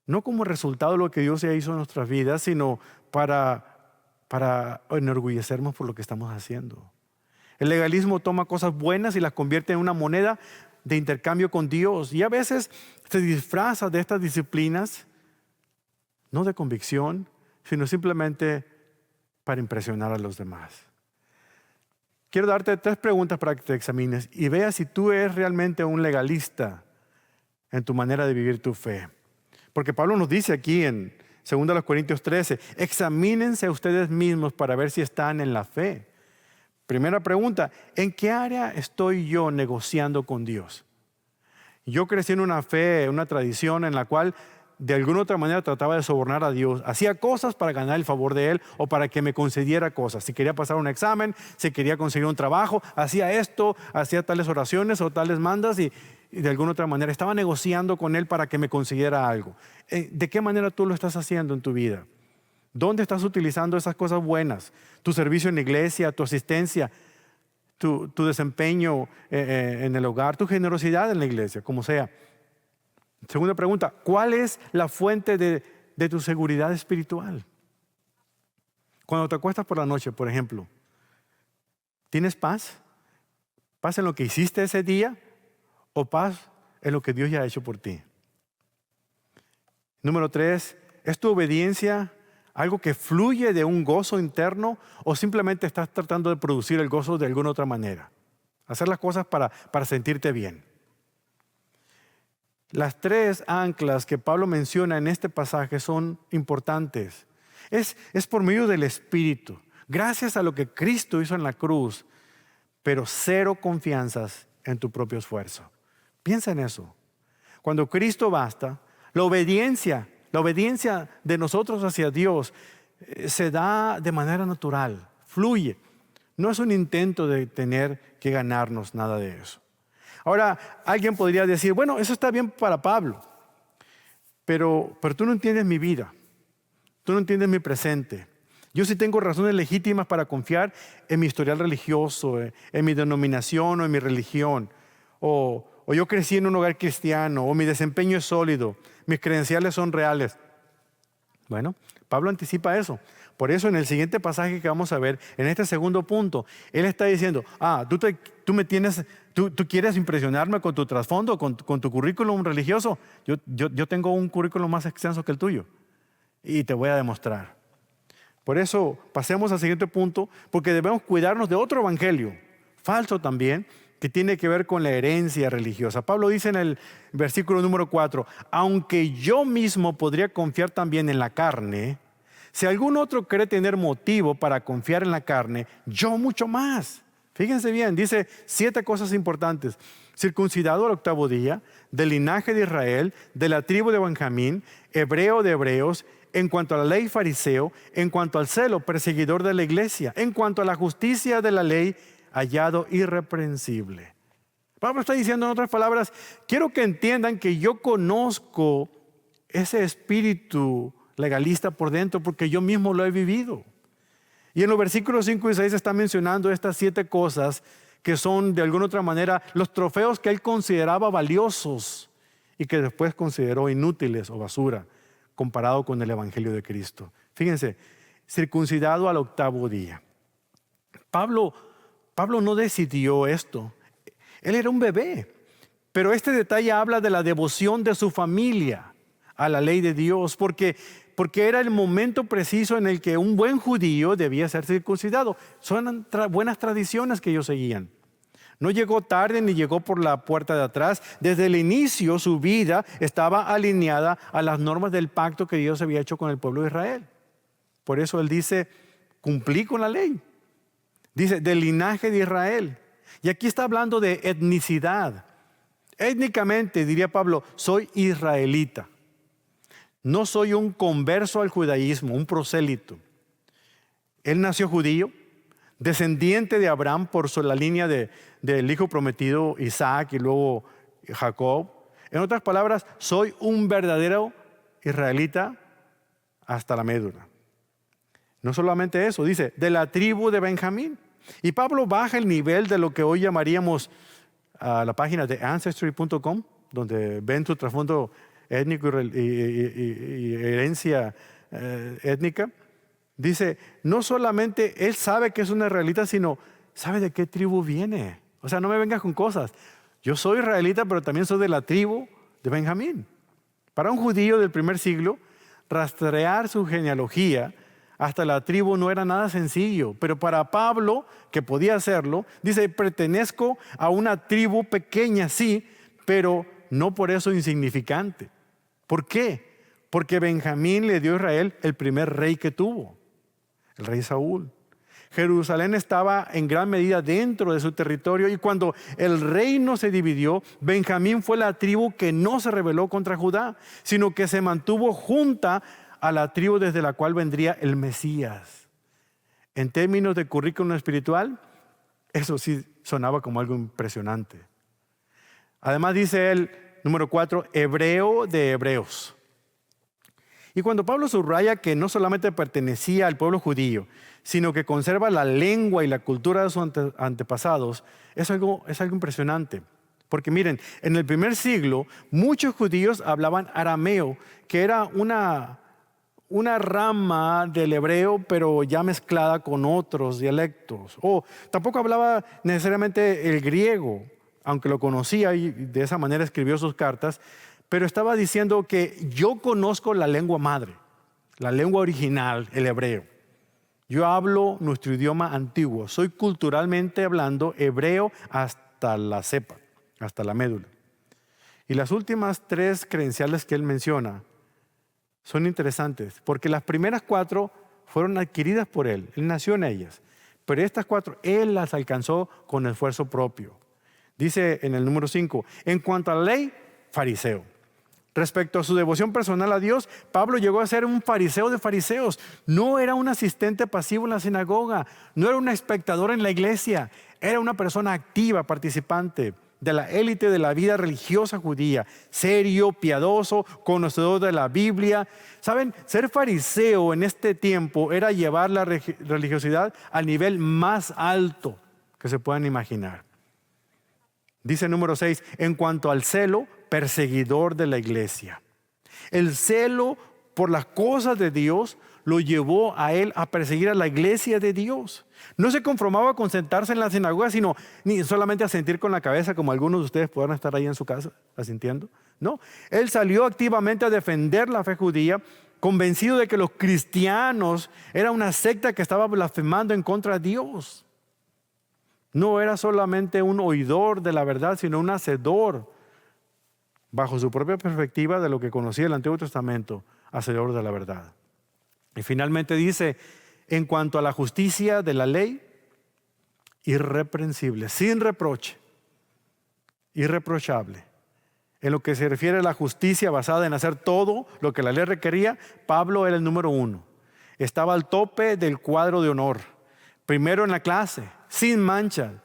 no como resultado de lo que Dios ya hizo en nuestras vidas, sino para enorgullecernos por lo que estamos haciendo. El legalismo toma cosas buenas y las convierte en una moneda de intercambio con Dios. Y a veces se disfraza de estas disciplinas, no de convicción, sino simplemente para impresionar a los demás. Quiero darte 3 preguntas para que te examines y veas si tú eres realmente un legalista en tu manera de vivir tu fe. Porque Pablo nos dice aquí en 2 Corintios 13, examínense a ustedes mismos para ver si están en la fe. Primera pregunta, ¿en qué área estoy yo negociando con Dios? Yo crecí en una fe, una tradición en la cual de alguna otra manera trataba de sobornar a Dios. Hacía cosas para ganar el favor de Él o para que me concediera cosas. Si quería pasar un examen, si quería conseguir un trabajo, hacía esto, hacía tales oraciones o tales mandas y de alguna otra manera estaba negociando con Él para que me consiguiera algo. ¿De qué manera tú lo estás haciendo en tu vida? ¿Dónde estás utilizando esas cosas buenas? Tu servicio en la iglesia, tu asistencia, tu desempeño en el hogar, tu generosidad en la iglesia, como sea. Segunda pregunta, ¿cuál es la fuente de tu seguridad espiritual? Cuando te acuestas por la noche, por ejemplo, ¿tienes paz? ¿Paz en lo que hiciste ese día o paz en lo que Dios ya ha hecho por ti? Número 3, ¿es tu obediencia algo que fluye de un gozo interno o simplemente estás tratando de producir el gozo de alguna otra manera? Hacer las cosas para sentirte bien. Las 3 anclas que Pablo menciona en este pasaje son importantes. Es por medio del Espíritu, gracias a lo que Cristo hizo en la cruz, pero 0 confianzas en tu propio esfuerzo. Piensa en eso. Cuando Cristo basta, la obediencia de nosotros hacia Dios se da de manera natural, fluye. No es un intento de tener que ganarnos nada de eso. Ahora, alguien podría decir, bueno, eso está bien para Pablo, pero tú no entiendes mi vida, tú no entiendes mi presente. Yo sí tengo razones legítimas para confiar en mi historial religioso, en mi denominación o en mi religión, o yo crecí en un hogar cristiano, o mi desempeño es sólido, mis credenciales son reales. Bueno, Pablo anticipa eso. Por eso en el siguiente pasaje que vamos a ver, en este segundo punto, él está diciendo, tú quieres impresionarme con tu trasfondo, con tu currículum religioso. Yo tengo un currículum más extenso que el tuyo y te voy a demostrar. Por eso pasemos al siguiente punto, porque debemos cuidarnos de otro evangelio, falso también, que tiene que ver con la herencia religiosa. Pablo dice en el versículo número 4, aunque yo mismo podría confiar también en la carne, si algún otro cree tener motivo para confiar en la carne, yo mucho más. Fíjense bien, dice 7 cosas importantes. Circuncidado al 8º día, del linaje de Israel, de la tribu de Benjamín, hebreo de hebreos, en cuanto a la ley fariseo, en cuanto al celo perseguidor de la iglesia, en cuanto a la justicia de la ley, hallado irreprensible. Pablo está diciendo en otras palabras, quiero que entiendan que yo conozco ese espíritu legalista por dentro porque yo mismo lo he vivido. Y en los versículos 5 y 6 está mencionando estas 7 cosas que son de alguna otra manera los trofeos que él consideraba valiosos y que después consideró inútiles o basura comparado con el evangelio de Cristo. Fíjense, circuncidado al 8º día. Pablo no decidió esto. Él era un bebé. Pero este detalle habla de la devoción de su familia a la ley de Dios, porque era el momento preciso en el que un buen judío debía ser circuncidado. Son buenas tradiciones que ellos seguían. No llegó tarde ni llegó por la puerta de atrás. Desde el inicio su vida estaba alineada a las normas del pacto que Dios había hecho con el pueblo de Israel. Por eso él dice, cumplí con la ley. Dice, del linaje de Israel. Y aquí está hablando de etnicidad. Étnicamente, diría Pablo, soy israelita. No soy un converso al judaísmo, un prosélito. Él nació judío, descendiente de Abraham por la línea del hijo prometido Isaac y luego Jacob. En otras palabras, soy un verdadero israelita hasta la médula. No solamente eso, dice, de la tribu de Benjamín. Y Pablo baja el nivel de lo que hoy llamaríamos a la página de Ancestry.com, donde ven su trasfondo étnico y herencia étnica. Dice, no solamente él sabe que es un israelita, sino sabe de qué tribu viene. O sea, no me vengas con cosas. Yo soy israelita, pero también soy de la tribu de Benjamín. Para un judío del primer siglo, rastrear su genealogía hasta la tribu no era nada sencillo. Pero para Pablo, que podía hacerlo, dice, pertenezco a una tribu pequeña, sí, pero no por eso insignificante. ¿Por qué? Porque Benjamín le dio a Israel el primer rey que tuvo, el rey Saúl. Jerusalén estaba en gran medida dentro de su territorio y cuando el reino se dividió, Benjamín fue la tribu que no se rebeló contra Judá, sino que se mantuvo junta a la tribu desde la cual vendría el Mesías. En términos de currículum espiritual, eso sí sonaba como algo impresionante. Además dice él, número 4, hebreo de hebreos. Y cuando Pablo subraya que no solamente pertenecía al pueblo judío, sino que conserva la lengua y la cultura de sus antepasados, es algo impresionante. Porque miren, en el primer siglo, muchos judíos hablaban arameo, que era una rama del hebreo, pero ya mezclada con otros dialectos. O tampoco hablaba necesariamente el griego, aunque lo conocía y de esa manera escribió sus cartas, pero estaba diciendo que yo conozco la lengua madre, la lengua original, el hebreo. Yo hablo nuestro idioma antiguo, soy culturalmente hablando hebreo hasta la cepa, hasta la médula. Y las últimas 3 credenciales que él menciona son interesantes, porque las primeras 4 fueron adquiridas por él nació en ellas, pero estas 4 él las alcanzó con esfuerzo propio. Dice en el número 5, en cuanto a la ley, fariseo. Respecto a su devoción personal a Dios, Pablo llegó a ser un fariseo de fariseos. No era un asistente pasivo en la sinagoga, no era un espectador en la iglesia, era una persona activa, participante de la élite de la vida religiosa judía, serio, piadoso, conocedor de la Biblia. ¿Saben? Ser fariseo en este tiempo era llevar la religiosidad al nivel más alto que se puedan imaginar. Dice número 6, en cuanto al celo, perseguidor de la iglesia. El celo por las cosas de Dios lo llevó a él a perseguir a la iglesia de Dios. No se conformaba con sentarse en la sinagoga, sino ni solamente a sentir con la cabeza, como algunos de ustedes puedan estar ahí en su casa asintiendo. No, él salió activamente a defender la fe judía convencido de que los cristianos era una secta que estaba blasfemando en contra de Dios. No era solamente un oidor de la verdad, sino un hacedor, bajo su propia perspectiva de lo que conocía el Antiguo Testamento, hacedor de la verdad. Y finalmente dice, en cuanto a la justicia de la ley, irreprensible, sin reproche, irreprochable. En lo que se refiere a la justicia basada en hacer todo lo que la ley requería, Pablo era el número 1. Estaba al tope del cuadro de honor. Primero en la clase, sin mancha.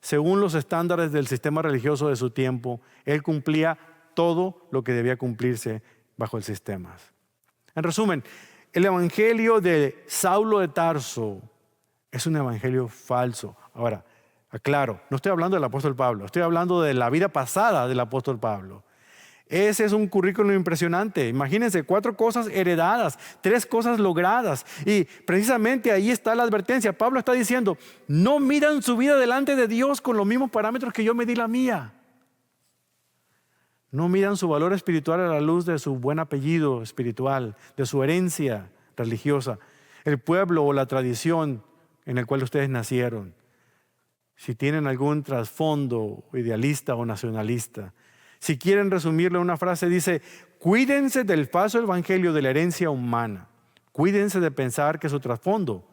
Según los estándares del sistema religioso de su tiempo, él cumplía todo lo que debía cumplirse bajo el sistema. En resumen, el evangelio de Saulo de Tarso es un evangelio falso. Ahora, aclaro, no estoy hablando del apóstol Pablo, estoy hablando de la vida pasada del apóstol Pablo. Ese es un currículum impresionante. Imagínense, 4 cosas heredadas, 3 cosas logradas. Y precisamente ahí está la advertencia. Pablo está diciendo, no midan su vida delante de Dios con los mismos parámetros que yo medí la mía. No midan su valor espiritual a la luz de su buen apellido espiritual, de su herencia religiosa, el pueblo o la tradición en el cual ustedes nacieron. Si tienen algún trasfondo idealista o nacionalista. Si quieren resumirlo en una frase, dice, cuídense del falso evangelio de la herencia humana. Cuídense de pensar que su trasfondo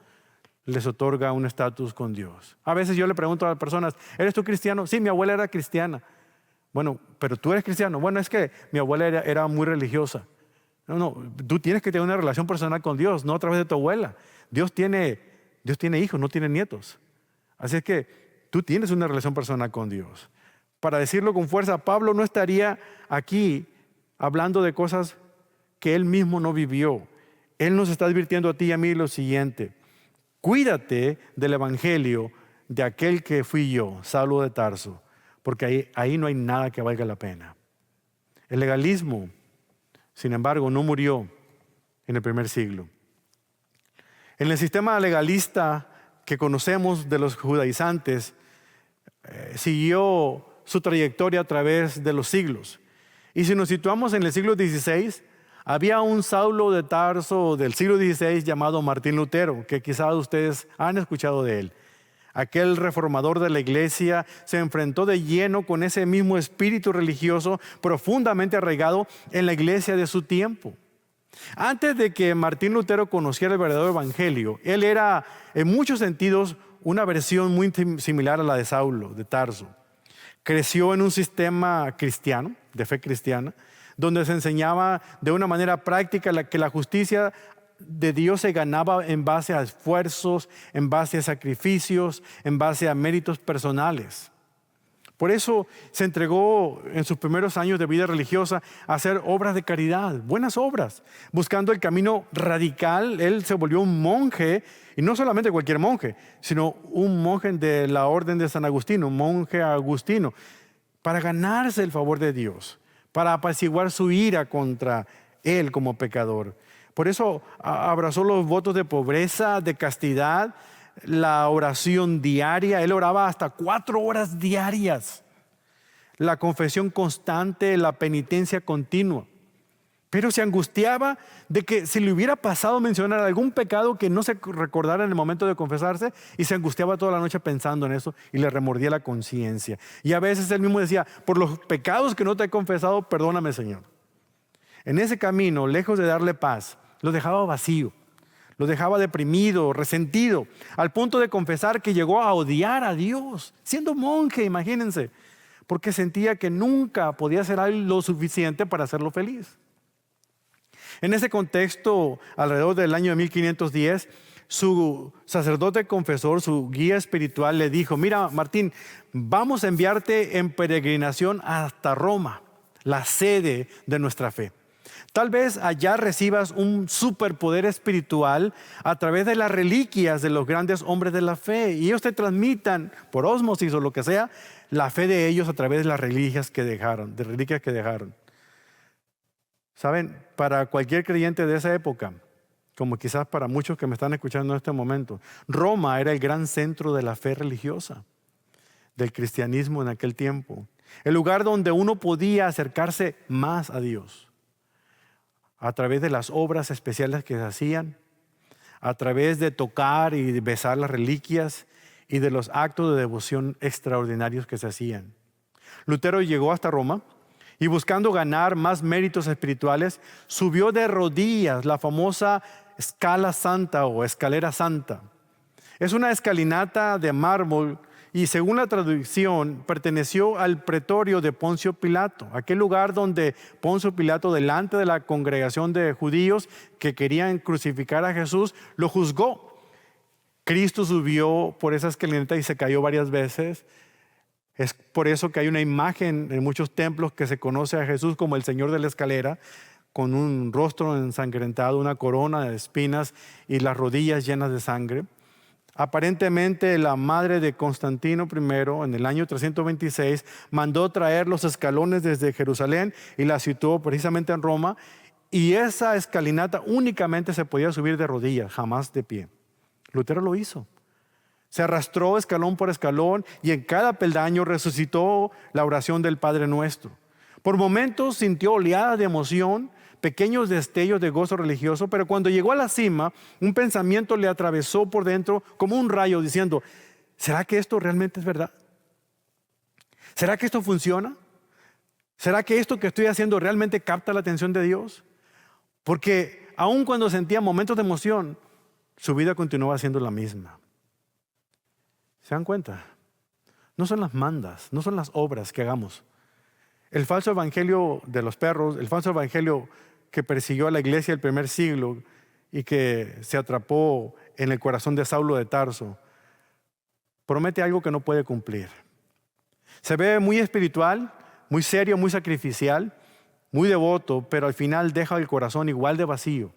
les otorga un estatus con Dios. A veces yo le pregunto a las personas, ¿eres tú cristiano? Sí, mi abuela era cristiana. Bueno, pero tú eres cristiano. Bueno, es que mi abuela era muy religiosa. No, tú tienes que tener una relación personal con Dios, no a través de tu abuela. Dios tiene hijos, no tiene nietos. Así es que tú tienes una relación personal con Dios. Para decirlo con fuerza, Pablo no estaría aquí hablando de cosas que él mismo no vivió. Él nos está advirtiendo a ti y a mí lo siguiente. Cuídate del evangelio de aquel que fui yo, Saulo de Tarso, porque ahí no hay nada que valga la pena. El legalismo, sin embargo, no murió en el primer siglo. En el sistema legalista que conocemos de los judaizantes, siguió su trayectoria a través de los siglos. Y si nos situamos en el siglo XVI, había un Saulo de Tarso del siglo XVI llamado Martín Lutero, que quizás ustedes han escuchado de él. Aquel reformador de la iglesia se enfrentó de lleno con ese mismo espíritu religioso profundamente arraigado en la iglesia de su tiempo. Antes de que Martín Lutero conociera el verdadero evangelio, él era en muchos sentidos una versión muy similar a la de Saulo de Tarso. Creció en un sistema cristiano, de fe cristiana, donde se enseñaba de una manera práctica que la justicia de Dios se ganaba en base a esfuerzos, en base a sacrificios, en base a méritos personales. Por eso se entregó en sus primeros años de vida religiosa a hacer obras de caridad, buenas obras, buscando el camino radical. Él se volvió un monje, y no solamente cualquier monje, sino un monje de la orden de San Agustín, un monje agustino, para ganarse el favor de Dios, para apaciguar su ira contra él como pecador. Por eso abrazó los votos de pobreza, de castidad, la oración diaria. Él oraba hasta 4 horas diarias. La confesión constante, la penitencia continua. Pero se angustiaba de que si le hubiera pasado mencionar algún pecado que no se recordara en el momento de confesarse, y se angustiaba toda la noche pensando en eso y le remordía la conciencia. Y a veces él mismo decía, por los pecados que no te he confesado, perdóname, Señor. En ese camino, lejos de darle paz, lo dejaba vacío, lo dejaba deprimido, resentido, al punto de confesar que llegó a odiar a Dios, siendo monje, imagínense, porque sentía que nunca podía hacer algo lo suficiente para hacerlo feliz. En ese contexto, alrededor del año de 1510, su sacerdote confesor, su guía espiritual, le dijo, mira, Martín, vamos a enviarte en peregrinación hasta Roma, la sede de nuestra fe. Tal vez allá recibas un superpoder espiritual a través de las reliquias de los grandes hombres de la fe, y ellos te transmitan por ósmosis o lo que sea la fe de ellos a través de las reliquias que dejaron. Saben, para cualquier creyente de esa época, como quizás para muchos que me están escuchando en este momento, Roma era el gran centro de la fe religiosa, del cristianismo en aquel tiempo, el lugar donde uno podía acercarse más a Dios. a través de las obras especiales que se hacían, a través de tocar y de besar las reliquias y de los actos de devoción extraordinarios que se hacían. Lutero llegó hasta Roma y, buscando ganar más méritos espirituales, subió de rodillas la famosa Scala Santa o Escalera Santa. Es una escalinata de mármol y, según la tradición, perteneció al pretorio de Poncio Pilato, aquel lugar donde Poncio Pilato, delante de la congregación de judíos que querían crucificar a Jesús, lo juzgó. Cristo subió por esa escalinata y se cayó varias veces. Es por eso que hay una imagen en muchos templos que se conoce a Jesús como el Señor de la Escalera, con un rostro ensangrentado, una corona de espinas y las rodillas llenas de sangre. Aparentemente la madre de Constantino I, en el año 326, mandó traer los escalones desde Jerusalén y la situó precisamente en Roma, y esa escalinata únicamente se podía subir de rodillas, jamás de pie. Lutero lo hizo. Se arrastró escalón por escalón y en cada peldaño resucitó la oración del Padre Nuestro. Por momentos sintió oleadas de emoción, pequeños destellos de gozo religioso, pero cuando llegó a la cima, un pensamiento le atravesó por dentro como un rayo diciendo: ¿será que esto realmente es verdad? ¿Será que esto funciona? ¿Será que esto que estoy haciendo realmente capta la atención de Dios? Porque aun cuando sentía momentos de emoción, su vida continuaba siendo la misma. ¿Se dan cuenta? No son las mandas, no son las obras que hagamos. El falso evangelio de los perros, el falso evangelio que persiguió a la iglesia del primer siglo y que se atrapó en el corazón de Saulo de Tarso, promete algo que no puede cumplir. Se ve muy espiritual, muy serio, muy sacrificial, muy devoto, pero al final deja el corazón igual de vacío,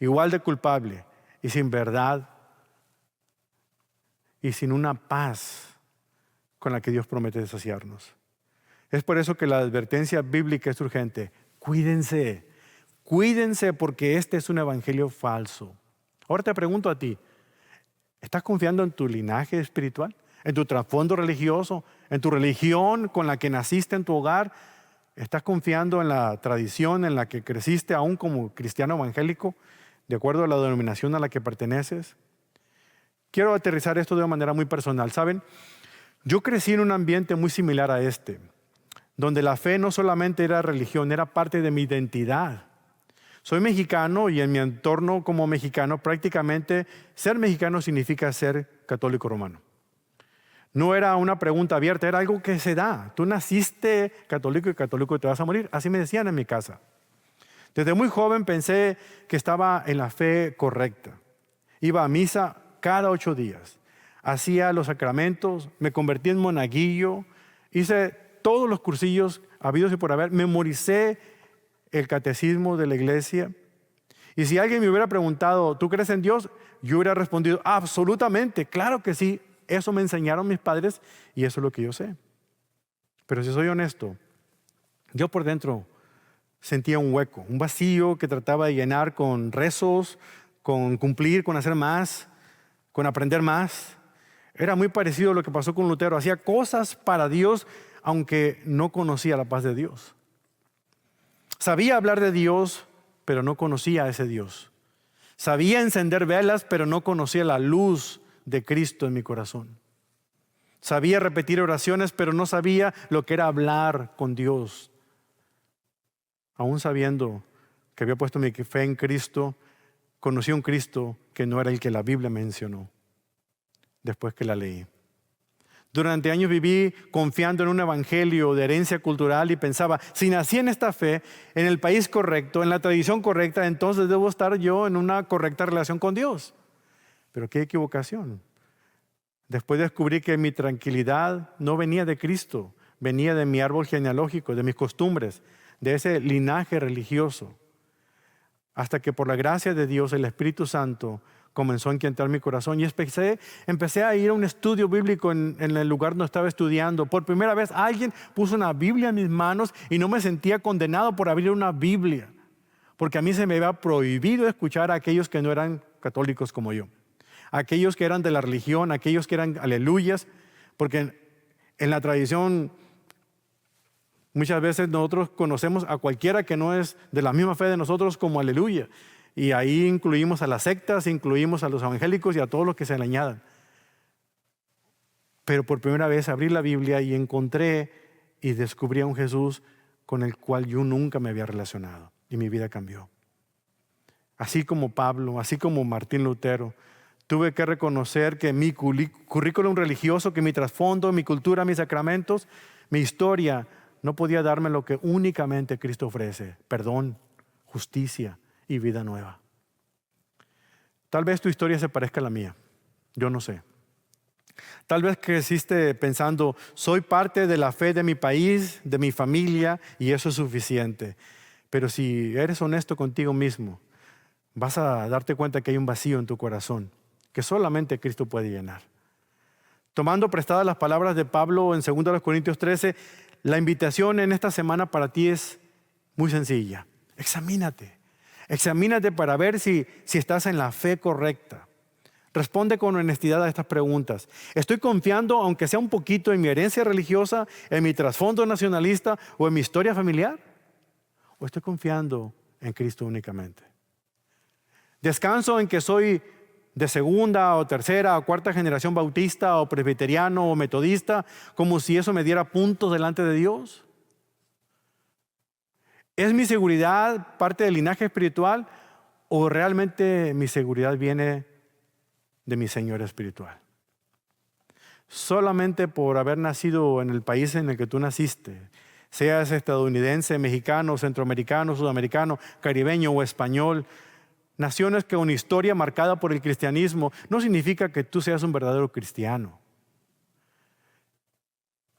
igual de culpable y sin verdad y sin una paz con la que Dios promete saciarnos. Es por eso que la advertencia bíblica es urgente. Cuídense, cuídense, porque este es un evangelio falso. Ahora te pregunto a ti, ¿estás confiando en tu linaje espiritual? ¿En tu trasfondo religioso? ¿En tu religión con la que naciste en tu hogar? ¿Estás confiando en la tradición en la que creciste aún como cristiano evangélico, de acuerdo a la denominación a la que perteneces? Quiero aterrizar esto de una manera muy personal. ¿Saben? Yo crecí en un ambiente muy similar a este, donde la fe no solamente era religión, era parte de mi identidad. Soy mexicano y en mi entorno como mexicano, prácticamente ser mexicano significa ser católico romano. No era una pregunta abierta, era algo que se da. Tú naciste católico y católico te vas a morir. Así me decían en mi casa. Desde muy joven pensé que estaba en la fe correcta. Iba a misa cada 8 días. Hacía los sacramentos, me convertí en monaguillo, hice todos los cursillos habidos y por haber, memoricé el catecismo de la iglesia. Y si alguien me hubiera preguntado, ¿tú crees en Dios?, yo hubiera respondido, absolutamente, claro que sí. Eso me enseñaron mis padres y eso es lo que yo sé. Pero si soy honesto, yo por dentro sentía un hueco, un vacío que trataba de llenar con rezos, con cumplir, con hacer más, con aprender más. Era muy parecido a lo que pasó con Lutero. Hacía cosas para Dios, aunque no conocía la paz de Dios. Sabía hablar de Dios, pero no conocía a ese Dios. Sabía encender velas, pero no conocía la luz de Cristo en mi corazón. Sabía repetir oraciones, pero no sabía lo que era hablar con Dios. Aún sabiendo que había puesto mi fe en Cristo, conocí a un Cristo que no era el que la Biblia mencionó después que la leí. Durante años viví confiando en un evangelio de herencia cultural y pensaba, si nací en esta fe, en el país correcto, en la tradición correcta, entonces debo estar yo en una correcta relación con Dios. Pero qué equivocación. Después descubrí que mi tranquilidad no venía de Cristo, venía de mi árbol genealógico, de mis costumbres, de ese linaje religioso. Hasta que por la gracia de Dios, el Espíritu Santo comenzó a inquietar mi corazón y empecé a ir a un estudio bíblico en el lugar donde estaba estudiando. Por primera vez alguien puso una Biblia en mis manos y no me sentía condenado por abrir una Biblia, porque a mí se me había prohibido escuchar a aquellos que no eran católicos como yo, aquellos que eran de la religión, aquellos que eran aleluyas, porque en la tradición Muchas veces nosotros conocemos a cualquiera que no es de la misma fe de nosotros como aleluya. Y ahí incluimos a las sectas, incluimos a los evangélicos y a todos los que se le añadan. Pero por primera vez abrí la Biblia y encontré y descubrí a un Jesús con el cual yo nunca me había relacionado. Y mi vida cambió. Así como Pablo, así como Martín Lutero, tuve que reconocer que mi currículum religioso, que mi trasfondo, mi cultura, mis sacramentos, mi historia, no podía darme lo que únicamente Cristo ofrece: perdón, justicia y vida nueva. Tal vez tu historia se parezca a la mía, yo no sé. Tal vez creciste pensando, soy parte de la fe de mi país, de mi familia, y eso es suficiente. Pero si eres honesto contigo mismo, vas a darte cuenta que hay un vacío en tu corazón que solamente Cristo puede llenar. Tomando prestadas las palabras de Pablo en 2 Corintios 13, la invitación en esta semana para ti es muy sencilla. Examínate. Examínate para ver si estás en la fe correcta. Responde con honestidad a estas preguntas. ¿Estoy confiando, aunque sea un poquito, en mi herencia religiosa, en mi trasfondo nacionalista o en mi historia familiar? ¿O estoy confiando en Cristo únicamente? ¿Descanso en que soy de segunda o tercera o cuarta generación bautista o presbiteriano o metodista, como si eso me diera puntos delante de Dios? ¿Es mi seguridad parte del linaje espiritual o realmente mi seguridad viene de mi Señor espiritual? Solamente por haber nacido en el país en el que tú naciste, seas estadounidense, mexicano, centroamericano, sudamericano, caribeño o español, naciones con una historia marcada por el cristianismo, no significa que tú seas un verdadero cristiano.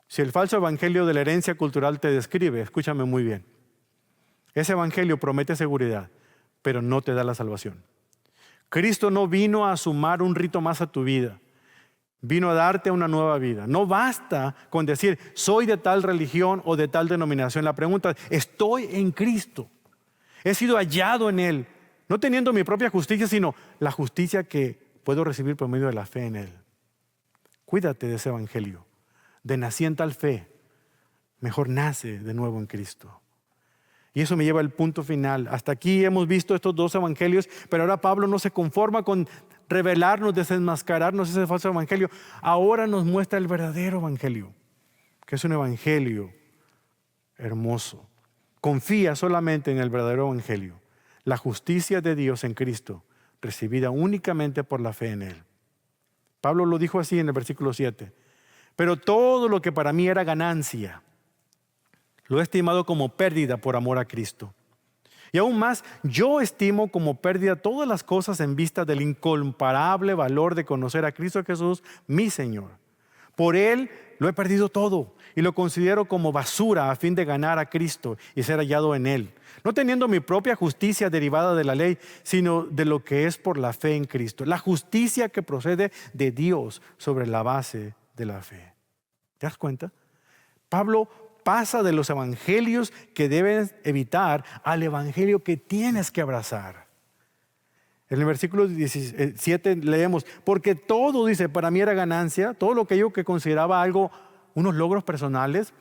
Si el falso evangelio de la herencia cultural te describe, escúchame muy bien. Ese evangelio promete seguridad, pero no te da la salvación. Cristo no vino a sumar un rito más a tu vida. Vino a darte una nueva vida. No basta con decir, soy de tal religión o de tal denominación. La pregunta es, ¿estoy en Cristo? He sido hallado en Él. No teniendo mi propia justicia, sino la justicia que puedo recibir por medio de la fe en Él. Cuídate de ese evangelio. De nací en tal fe. Mejor nace de nuevo en Cristo. Y eso me lleva al punto final. Hasta aquí hemos visto estos dos evangelios, pero ahora Pablo no se conforma con revelarnos, desenmascararnos ese falso evangelio. Ahora nos muestra el verdadero evangelio, que es un evangelio hermoso. Confía solamente en el verdadero evangelio, la justicia de Dios en Cristo, recibida únicamente por la fe en Él. Pablo lo dijo así en el versículo 7. Pero todo lo que para mí era ganancia, lo he estimado como pérdida por amor a Cristo. Y aún más, yo estimo como pérdida todas las cosas en vista del incomparable valor de conocer a Cristo Jesús, mi Señor. Por Él lo he perdido todo y lo considero como basura a fin de ganar a Cristo y ser hallado en Él. No teniendo mi propia justicia derivada de la ley, sino de lo que es por la fe en Cristo. La justicia que procede de Dios sobre la base de la fe. ¿Te das cuenta? Pablo pasa de los evangelios que debes evitar al evangelio que tienes que abrazar. En el versículo 17 leemos, porque todo, dice, para mí era ganancia, todo lo que yo que consideraba algo, unos logros personales,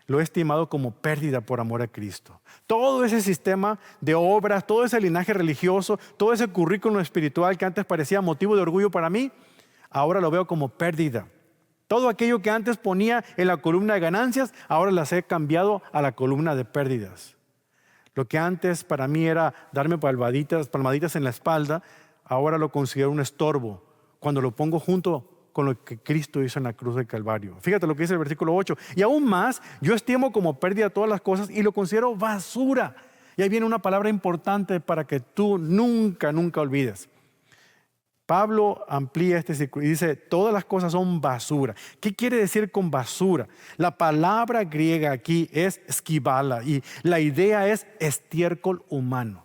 lo he estimado como pérdida por amor a Cristo. Todo ese sistema de obras, todo ese linaje religioso, todo ese currículum espiritual que antes parecía motivo de orgullo para mí, ahora lo veo como pérdida. Todo aquello que antes ponía en la columna de ganancias, ahora las he cambiado a la columna de pérdidas. Lo que antes para mí era darme palmaditas en la espalda, ahora lo considero un estorbo cuando lo pongo junto con lo que Cristo hizo en la cruz del Calvario. Fíjate lo que dice el versículo 8. Y aún más, yo estimo como pérdida todas las cosas y lo considero basura. Y ahí viene una palabra importante para que tú nunca olvides. Pablo amplía este círculo y dice, todas las cosas son basura. ¿Qué quiere decir con basura? La palabra griega aquí es skibala y la idea es estiércol humano.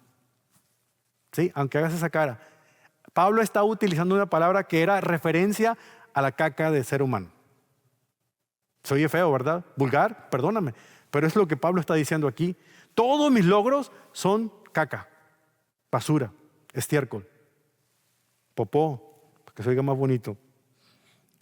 ¿Sí? Aunque hagas esa cara. Pablo está utilizando una palabra que era referencia a la caca de ser humano. Se oye feo, ¿verdad? Vulgar, perdóname. Pero es lo que Pablo está diciendo aquí. Todos mis logros son caca, basura, estiércol. Popó, para que se oiga más bonito.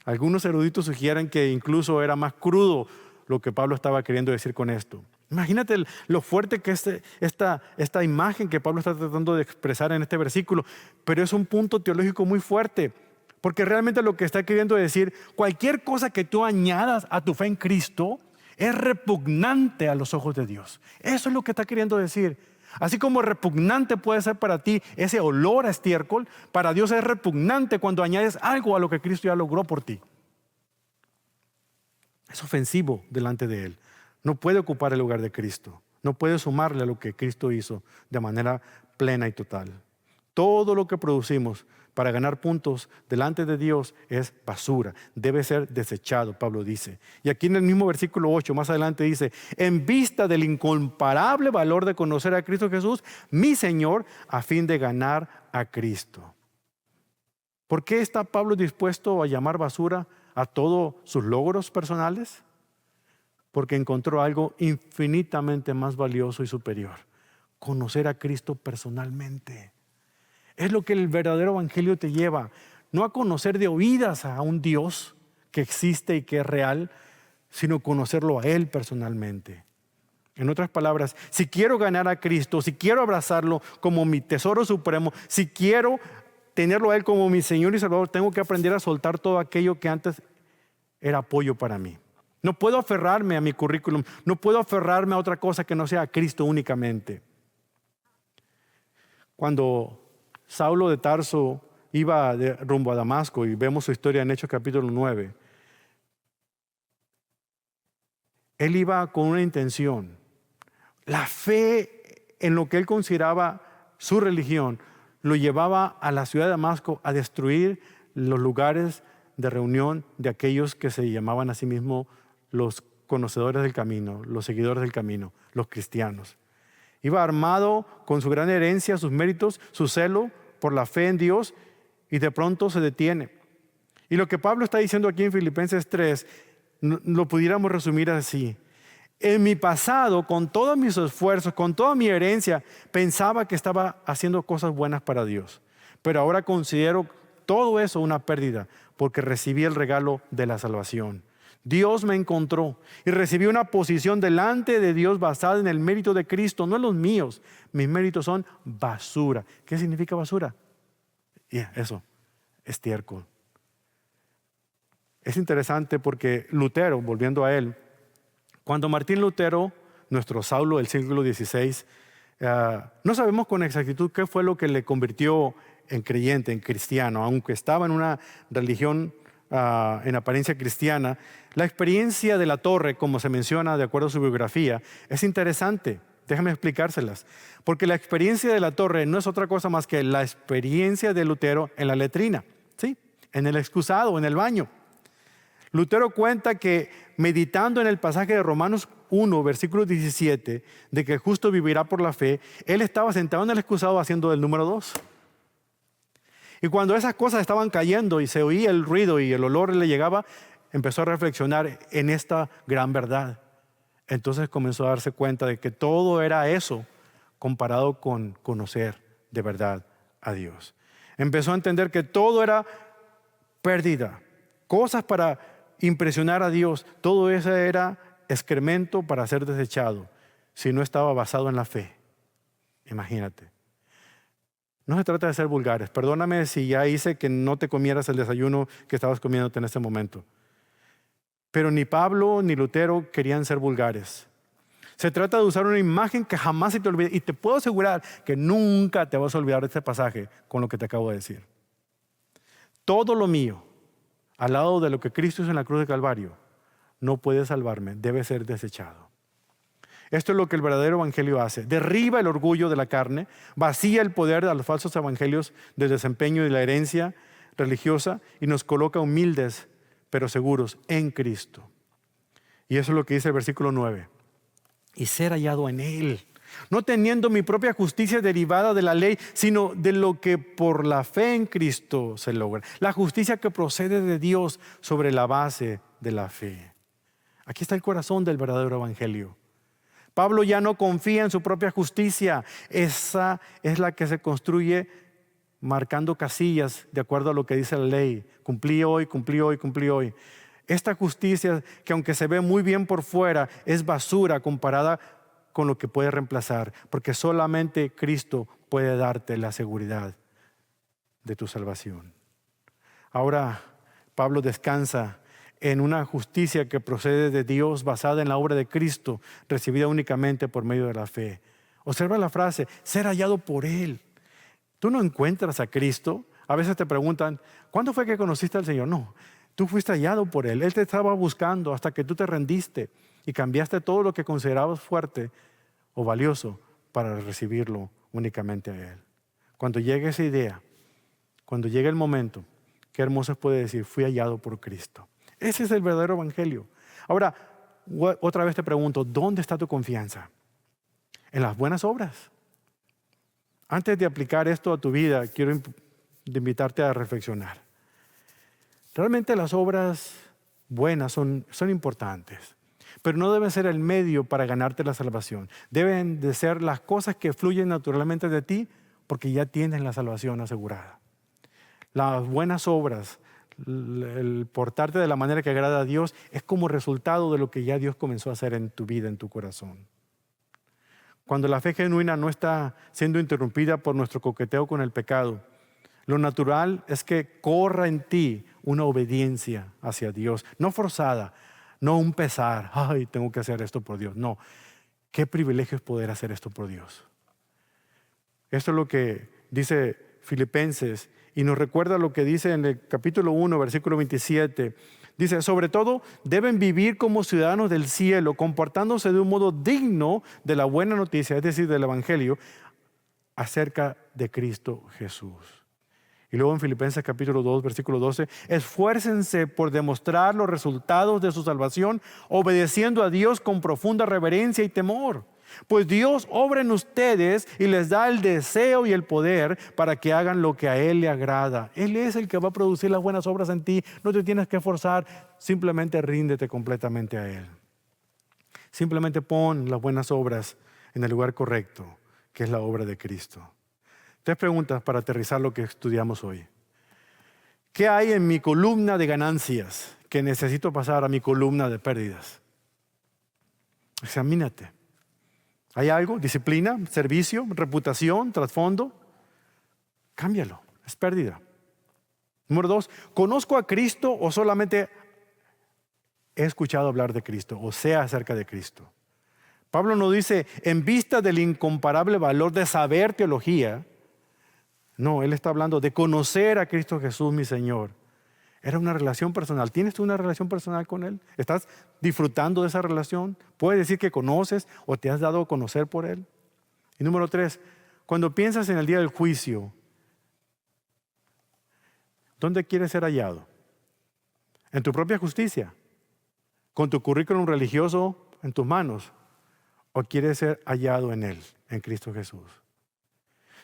Algunos eruditos sugieren que incluso era más crudo lo que Pablo estaba queriendo decir con esto. Imagínate lo fuerte que es esta imagen que Pablo está tratando de expresar en este versículo, pero es un punto teológico muy fuerte, porque realmente lo que está queriendo decir, cualquier cosa que tú añadas a tu fe en Cristo es repugnante a los ojos de Dios. Eso es lo que está queriendo decir. Así como repugnante puede ser para ti ese olor a estiércol, para Dios es repugnante cuando añades algo a lo que Cristo ya logró por ti. Es ofensivo delante de Él. No puede ocupar el lugar de Cristo. No puede sumarle a lo que Cristo hizo de manera plena y total. Todo lo que producimos para ganar puntos delante de Dios es basura. Debe ser desechado, Pablo dice. Y aquí en el mismo versículo 8, más adelante dice, en vista del incomparable valor de conocer a Cristo Jesús, mi Señor, a fin de ganar a Cristo. ¿Por qué está Pablo dispuesto a llamar basura a todos sus logros personales? Porque encontró algo infinitamente más valioso y superior: conocer a Cristo personalmente. Es lo que el verdadero evangelio te lleva, no a conocer de oídas a un Dios que existe y que es real, sino conocerlo a Él personalmente. En otras palabras, si quiero ganar a Cristo, si quiero abrazarlo como mi tesoro supremo, si quiero tenerlo a Él como mi Señor y Salvador, tengo que aprender a soltar todo aquello que antes era apoyo para mí. No puedo aferrarme a mi currículum, no puedo aferrarme a otra cosa que no sea a Cristo únicamente. Cuando Saulo de Tarso iba rumbo a Damasco, y vemos su historia en Hechos capítulo 9, él iba con una intención. La fe en lo que él consideraba su religión lo llevaba a la ciudad de Damasco a destruir los lugares de reunión de aquellos que se llamaban a sí mismos los conocedores del camino, los seguidores del camino, los cristianos. Iba armado con su gran herencia, sus méritos, su celo por la fe en Dios, y de pronto se detiene. Y lo que Pablo está diciendo aquí en Filipenses 3, lo pudiéramos resumir así: en mi pasado, con todos mis esfuerzos, con toda mi herencia, pensaba que estaba haciendo cosas buenas para Dios. Pero ahora considero todo eso una pérdida, porque recibí el regalo de la salvación. Dios me encontró y recibí una posición delante de Dios basada en el mérito de Cristo, no en los míos. Mis méritos son basura. ¿Qué significa basura? Eso, estiércol. Es interesante porque Lutero, volviendo a él, cuando Martín Lutero, nuestro Saulo del siglo XVI, no sabemos con exactitud qué fue lo que le convirtió en creyente, en cristiano, aunque estaba en una religión en apariencia cristiana. La experiencia de la torre, como se menciona de acuerdo a su biografía, es interesante. Déjame explicárselas. Porque la experiencia de la torre no es otra cosa más que la experiencia de Lutero en la letrina, ¿sí? En el excusado, en el baño. Lutero cuenta que meditando en el pasaje de Romanos 1, versículo 17, de que el justo vivirá por la fe, él estaba sentado en el excusado haciendo el número 2. Y cuando esas cosas estaban cayendo y se oía el ruido y el olor le llegaba, empezó a reflexionar en esta gran verdad. Entonces comenzó a darse cuenta de que todo era eso comparado con conocer de verdad a Dios. Empezó a entender que todo era pérdida, cosas para impresionar a Dios, todo eso era excremento para ser desechado si no estaba basado en la fe. Imagínate. No se trata de ser vulgares. Perdóname si ya hice que no te comieras el desayuno que estabas comiéndote en este momento. Pero ni Pablo ni Lutero querían ser vulgares. Se trata de usar una imagen que jamás se te olvide. Y te puedo asegurar que nunca te vas a olvidar de este pasaje con lo que te acabo de decir. Todo lo mío, al lado de lo que Cristo hizo en la cruz de Calvario, no puede salvarme, debe ser desechado. Esto es lo que el verdadero evangelio hace. Derriba el orgullo de la carne, vacía el poder a los falsos evangelios del desempeño y la herencia religiosa y nos coloca humildes pero seguros en Cristo. Y eso es lo que dice el versículo 9. Y ser hallado en Él, no teniendo mi propia justicia derivada de la ley, sino de lo que por la fe en Cristo se logra. La justicia que procede de Dios sobre la base de la fe. Aquí está el corazón del verdadero evangelio. Pablo ya no confía en su propia justicia. Esa es la que se construye marcando casillas de acuerdo a lo que dice la ley. Cumplí hoy, cumplí hoy, cumplí hoy. Esta justicia, que aunque se ve muy bien por fuera, es basura comparada con lo que puede reemplazar, porque solamente Cristo puede darte la seguridad de tu salvación. Ahora, Pablo descansa en una justicia que procede de Dios, basada en la obra de Cristo, recibida únicamente por medio de la fe. Observa la frase, ser hallado por Él. Tú no encuentras a Cristo. A veces te preguntan, ¿cuándo fue que conociste al Señor? No, tú fuiste hallado por Él. Él te estaba buscando hasta que tú te rendiste y cambiaste todo lo que considerabas fuerte o valioso para recibirlo únicamente a Él. Cuando llegue esa idea, cuando llegue el momento, qué hermoso es poder decir, fui hallado por Cristo. Ese es el verdadero evangelio. Ahora, otra vez te pregunto, ¿dónde está tu confianza? En las buenas obras. Antes de aplicar esto a tu vida, quiero invitarte a reflexionar. Realmente las obras buenas son importantes, pero no deben ser el medio para ganarte la salvación. Deben de ser las cosas que fluyen naturalmente de ti porque ya tienes la salvación asegurada. Las buenas obras, el portarte de la manera que agrada a Dios, es como resultado de lo que ya Dios comenzó a hacer en tu vida, en tu corazón. Cuando la fe genuina no está siendo interrumpida por nuestro coqueteo con el pecado, lo natural es que corra en ti una obediencia hacia Dios, no forzada, no un pesar, ay, tengo que hacer esto por Dios. No, qué privilegio es poder hacer esto por Dios. Esto es lo que dice Filipenses y nos recuerda lo que dice en el capítulo 1, versículo 27. Dice, sobre todo, deben vivir como ciudadanos del cielo, comportándose de un modo digno de la buena noticia, es decir, del evangelio, acerca de Cristo Jesús. Y luego en Filipenses capítulo 2, versículo 12, esfuércense por demostrar los resultados de su salvación, obedeciendo a Dios con profunda reverencia y temor. Pues Dios obra en ustedes y les da el deseo y el poder para que hagan lo que a Él le agrada. Él es el que va a producir las buenas obras en ti. No te tienes que forzar, simplemente ríndete completamente a Él. Simplemente pon las buenas obras en el lugar correcto, que es la obra de Cristo. 3 preguntas para aterrizar lo que estudiamos hoy. ¿Qué hay en mi columna de ganancias que necesito pasar a mi columna de pérdidas? Examínate. ¿Hay algo? ¿Disciplina? ¿Servicio? ¿Reputación? ¿Trasfondo? Cámbialo. Es pérdida. Número 2. ¿Conozco a Cristo o solamente he escuchado hablar de Cristo o sé acerca de Cristo? Pablo nos dice, en vista del incomparable valor de saber teología, no, él está hablando de conocer a Cristo Jesús, mi Señor. Era una relación personal. ¿Tienes tú una relación personal con Él? ¿Estás disfrutando de esa relación? ¿Puedes decir que conoces o te has dado a conocer por Él? Y número 3, cuando piensas en el día del juicio, ¿dónde quieres ser hallado? ¿En tu propia justicia? ¿Con tu currículum religioso en tus manos? ¿O quieres ser hallado en Él, en Cristo Jesús?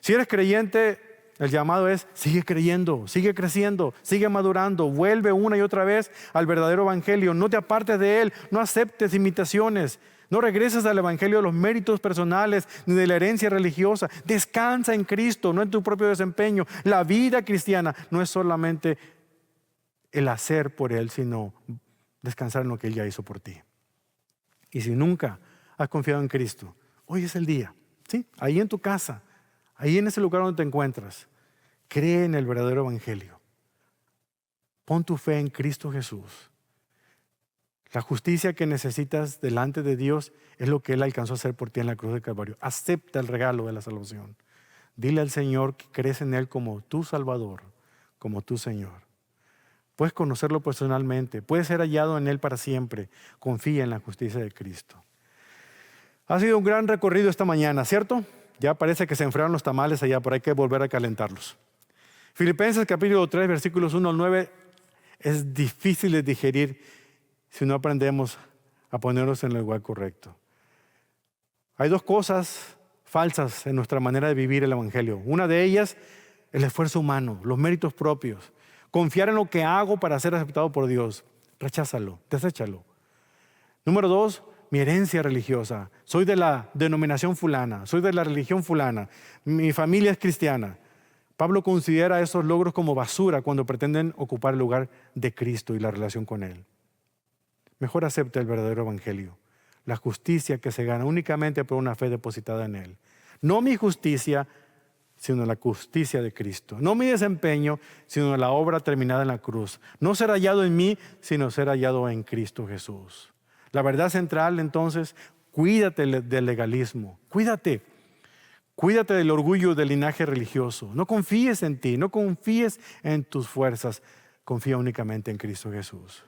Si eres creyente, el llamado es, sigue creyendo, sigue creciendo, sigue madurando, vuelve una y otra vez al verdadero evangelio, no te apartes de él, no aceptes imitaciones, no regreses al evangelio de los méritos personales ni de la herencia religiosa, descansa en Cristo, no en tu propio desempeño. La vida cristiana no es solamente el hacer por él, sino descansar en lo que él ya hizo por ti. Y si nunca has confiado en Cristo, hoy es el día, ¿sí? Ahí en tu casa, ahí en ese lugar donde te encuentras, cree en el verdadero evangelio. Pon tu fe en Cristo Jesús. La justicia que necesitas delante de Dios es lo que Él alcanzó a hacer por ti en la cruz del Calvario. Acepta el regalo de la salvación. Dile al Señor que crees en Él como tu Salvador, como tu Señor. Puedes conocerlo personalmente, puedes ser hallado en Él para siempre. Confía en la justicia de Cristo. Ha sido un gran recorrido esta mañana, ¿cierto? Ya parece que se enfriaron los tamales allá, pero hay que volver a calentarlos. Filipenses capítulo 3, versículos 1 al 9, es difícil de digerir si no aprendemos a ponernos en el lugar correcto. Hay 2 cosas falsas en nuestra manera de vivir el evangelio. Una de ellas, el esfuerzo humano, los méritos propios. Confiar en lo que hago para ser aceptado por Dios. Recházalo, deséchalo. Número 2, mi herencia religiosa. Soy de la denominación fulana, soy de la religión fulana, mi familia es cristiana. Pablo considera esos logros como basura cuando pretenden ocupar el lugar de Cristo y la relación con Él. mejor acepte el verdadero evangelio, la justicia que se gana únicamente por una fe depositada en Él. No mi justicia, sino la justicia de Cristo. No mi desempeño, sino la obra terminada en la cruz. No ser hallado en mí, sino ser hallado en Cristo Jesús. La verdad central, entonces, cuídate del legalismo. Cuídate del orgullo del linaje religioso. No confíes en ti, no confíes en tus fuerzas. Confía únicamente en Cristo Jesús.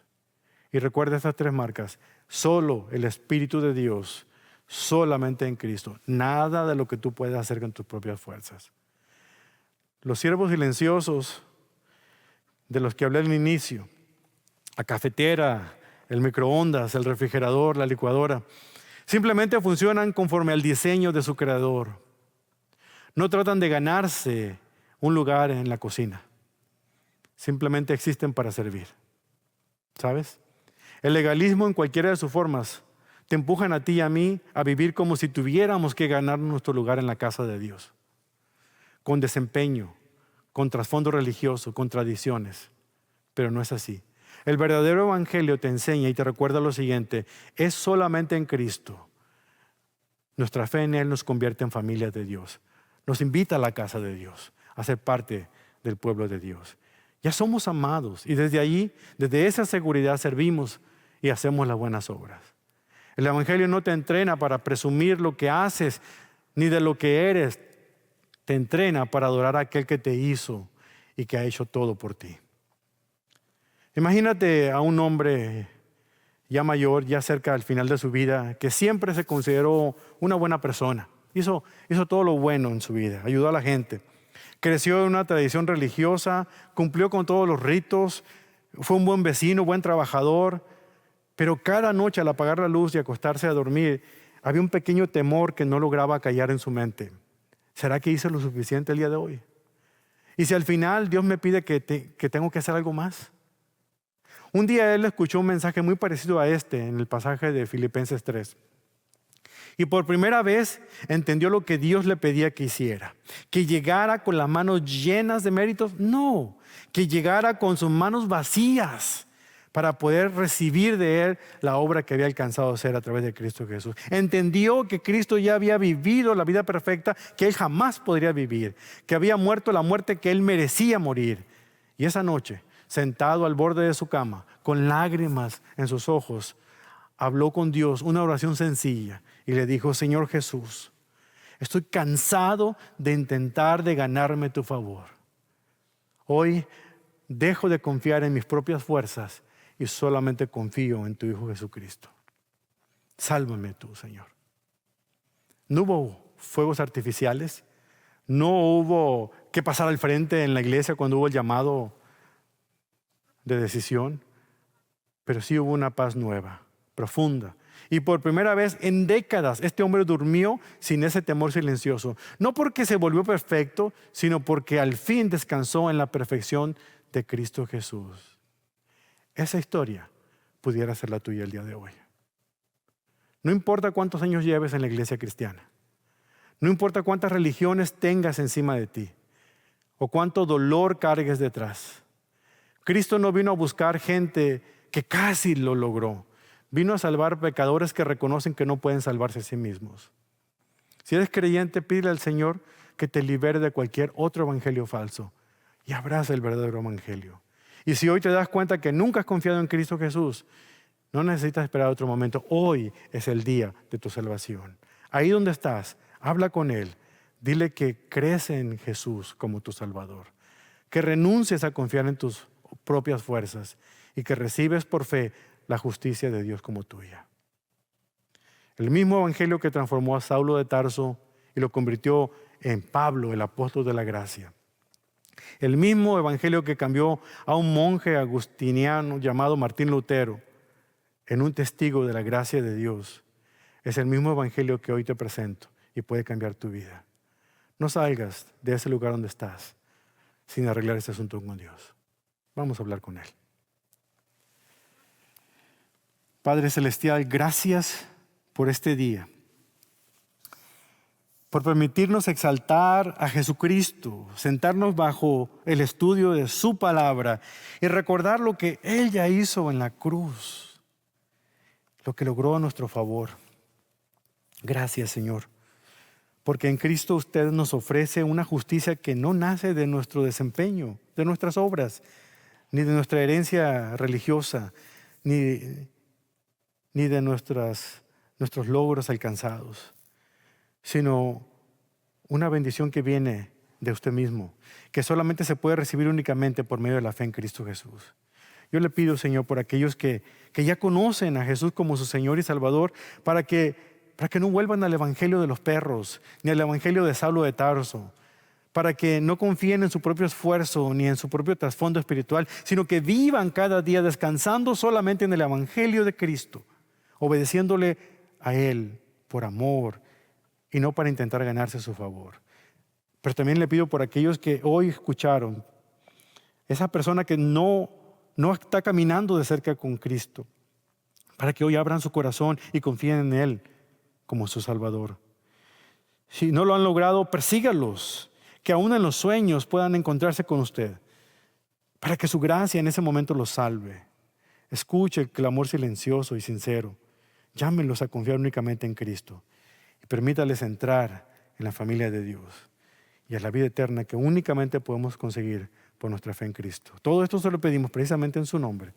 Y recuerda estas 3 marcas. Solo el Espíritu de Dios, solamente en Cristo. Nada de lo que tú puedas hacer con tus propias fuerzas. Los siervos silenciosos de los que hablé al inicio, la cafetera, el microondas, el refrigerador, la licuadora, simplemente funcionan conforme al diseño de su creador. No tratan de ganarse un lugar en la cocina. Simplemente existen para servir. ¿Sabes? El legalismo en cualquiera de sus formas te empujan a ti y a mí a vivir como si tuviéramos que ganar nuestro lugar en la casa de Dios. Con desempeño, con trasfondo religioso, con tradiciones. Pero no es así. El verdadero evangelio te enseña y te recuerda lo siguiente: es solamente en Cristo. Nuestra fe en Él nos convierte en familia de Dios. Nos invita a la casa de Dios, a ser parte del pueblo de Dios. Ya somos amados y desde allí, desde esa seguridad servimos y hacemos las buenas obras. El evangelio no te entrena para presumir lo que haces ni de lo que eres. Te entrena para adorar a aquel que te hizo y que ha hecho todo por ti. Imagínate a un hombre ya mayor, ya cerca del final de su vida, que siempre se consideró una buena persona. Hizo todo lo bueno en su vida, ayudó a la gente. Creció en una tradición religiosa, cumplió con todos los ritos, fue un buen vecino, buen trabajador. Pero cada noche al apagar la luz y acostarse a dormir, había un pequeño temor que no lograba callar en su mente. ¿Será que hice lo suficiente el día de hoy? ¿Y si al final Dios me pide que tengo que hacer algo más? Un día él escuchó un mensaje muy parecido a este en el pasaje de Filipenses 3. Y por primera vez entendió lo que Dios le pedía que hiciera. Que llegara con las manos llenas de méritos. No, que llegara con sus manos vacías para poder recibir de Él la obra que había alcanzado a hacer a través de Cristo Jesús. Entendió que Cristo ya había vivido la vida perfecta que Él jamás podría vivir, que había muerto la muerte que Él merecía morir. Y esa noche, sentado al borde de su cama, con lágrimas en sus ojos, habló con Dios una oración sencilla y le dijo: Señor Jesús, estoy cansado de intentar de ganarme tu favor. Hoy dejo de confiar en mis propias fuerzas y solamente confío en tu Hijo Jesucristo. Sálvame tú, Señor. No hubo fuegos artificiales, no hubo que pasar al frente en la iglesia cuando hubo el llamado de decisión, pero sí hubo una paz nueva, profunda. Y por primera vez en décadas este hombre durmió sin ese temor silencioso. No porque se volvió perfecto, sino porque al fin descansó en la perfección de Cristo Jesús. Esa historia pudiera ser la tuya el día de hoy. No importa cuántos años lleves en la iglesia cristiana. No importa cuántas religiones tengas encima de ti o cuánto dolor cargues detrás. Cristo no vino a buscar gente que casi lo logró. Vino a salvar pecadores que reconocen que no pueden salvarse a sí mismos. Si eres creyente, pídele al Señor que te libere de cualquier otro evangelio falso y abraza el verdadero evangelio. Y si hoy te das cuenta que nunca has confiado en Cristo Jesús, no necesitas esperar otro momento. Hoy es el día de tu salvación. Ahí donde estás, habla con Él. Dile que crees en Jesús como tu Salvador. Que renuncies a confiar en tus propias fuerzas y que recibes por fe la justicia de Dios como tuya. El mismo evangelio que transformó a Saulo de Tarso y lo convirtió en Pablo, el apóstol de la gracia. El mismo evangelio que cambió a un monje agustiniano llamado Martín Lutero en un testigo de la gracia de Dios. Es el mismo evangelio que hoy te presento y puede cambiar tu vida. No salgas de ese lugar donde estás sin arreglar este asunto con Dios. Vamos a hablar con Él. Padre Celestial, gracias por este día, por permitirnos exaltar a Jesucristo, sentarnos bajo el estudio de su palabra y recordar lo que Él ya hizo en la cruz. lo que logró a nuestro favor. Gracias, Señor, porque en Cristo usted nos ofrece una justicia que no nace de nuestro desempeño, de nuestras obras, ni de nuestra herencia religiosa, ni de nuestros logros alcanzados, sino una bendición que viene de usted mismo, que solamente se puede recibir únicamente por medio de la fe en Cristo Jesús. Yo le pido, Señor, por aquellos que ya conocen a Jesús como su Señor y Salvador, para que no vuelvan al evangelio de los perros, ni al evangelio de Saulo de Tarso, para que no confíen en su propio esfuerzo ni en su propio trasfondo espiritual, sino que vivan cada día descansando solamente en el evangelio de Cristo, obedeciéndole a Él por amor y no para intentar ganarse su favor. Pero también le pido por aquellos que hoy escucharon, esa persona que no está caminando de cerca con Cristo, para que hoy abran su corazón y confíen en Él como su Salvador. Si no lo han logrado, persígalos, que aún en los sueños puedan encontrarse con usted, para que su gracia en ese momento los salve. Escuche el clamor silencioso y sincero. Llámenlos a confiar únicamente en Cristo y permítales entrar en la familia de Dios y a la vida eterna que únicamente podemos conseguir por nuestra fe en Cristo. Todo esto se lo pedimos precisamente en su nombre,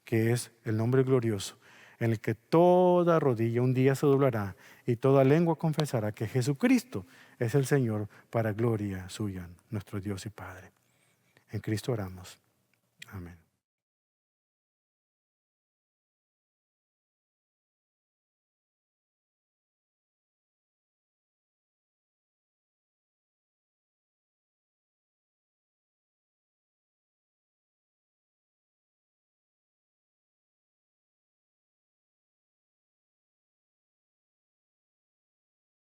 que es el nombre glorioso, en el que toda rodilla un día se doblará y toda lengua confesará que Jesucristo es el Señor, para gloria suya, nuestro Dios y Padre. En Cristo oramos. Amén.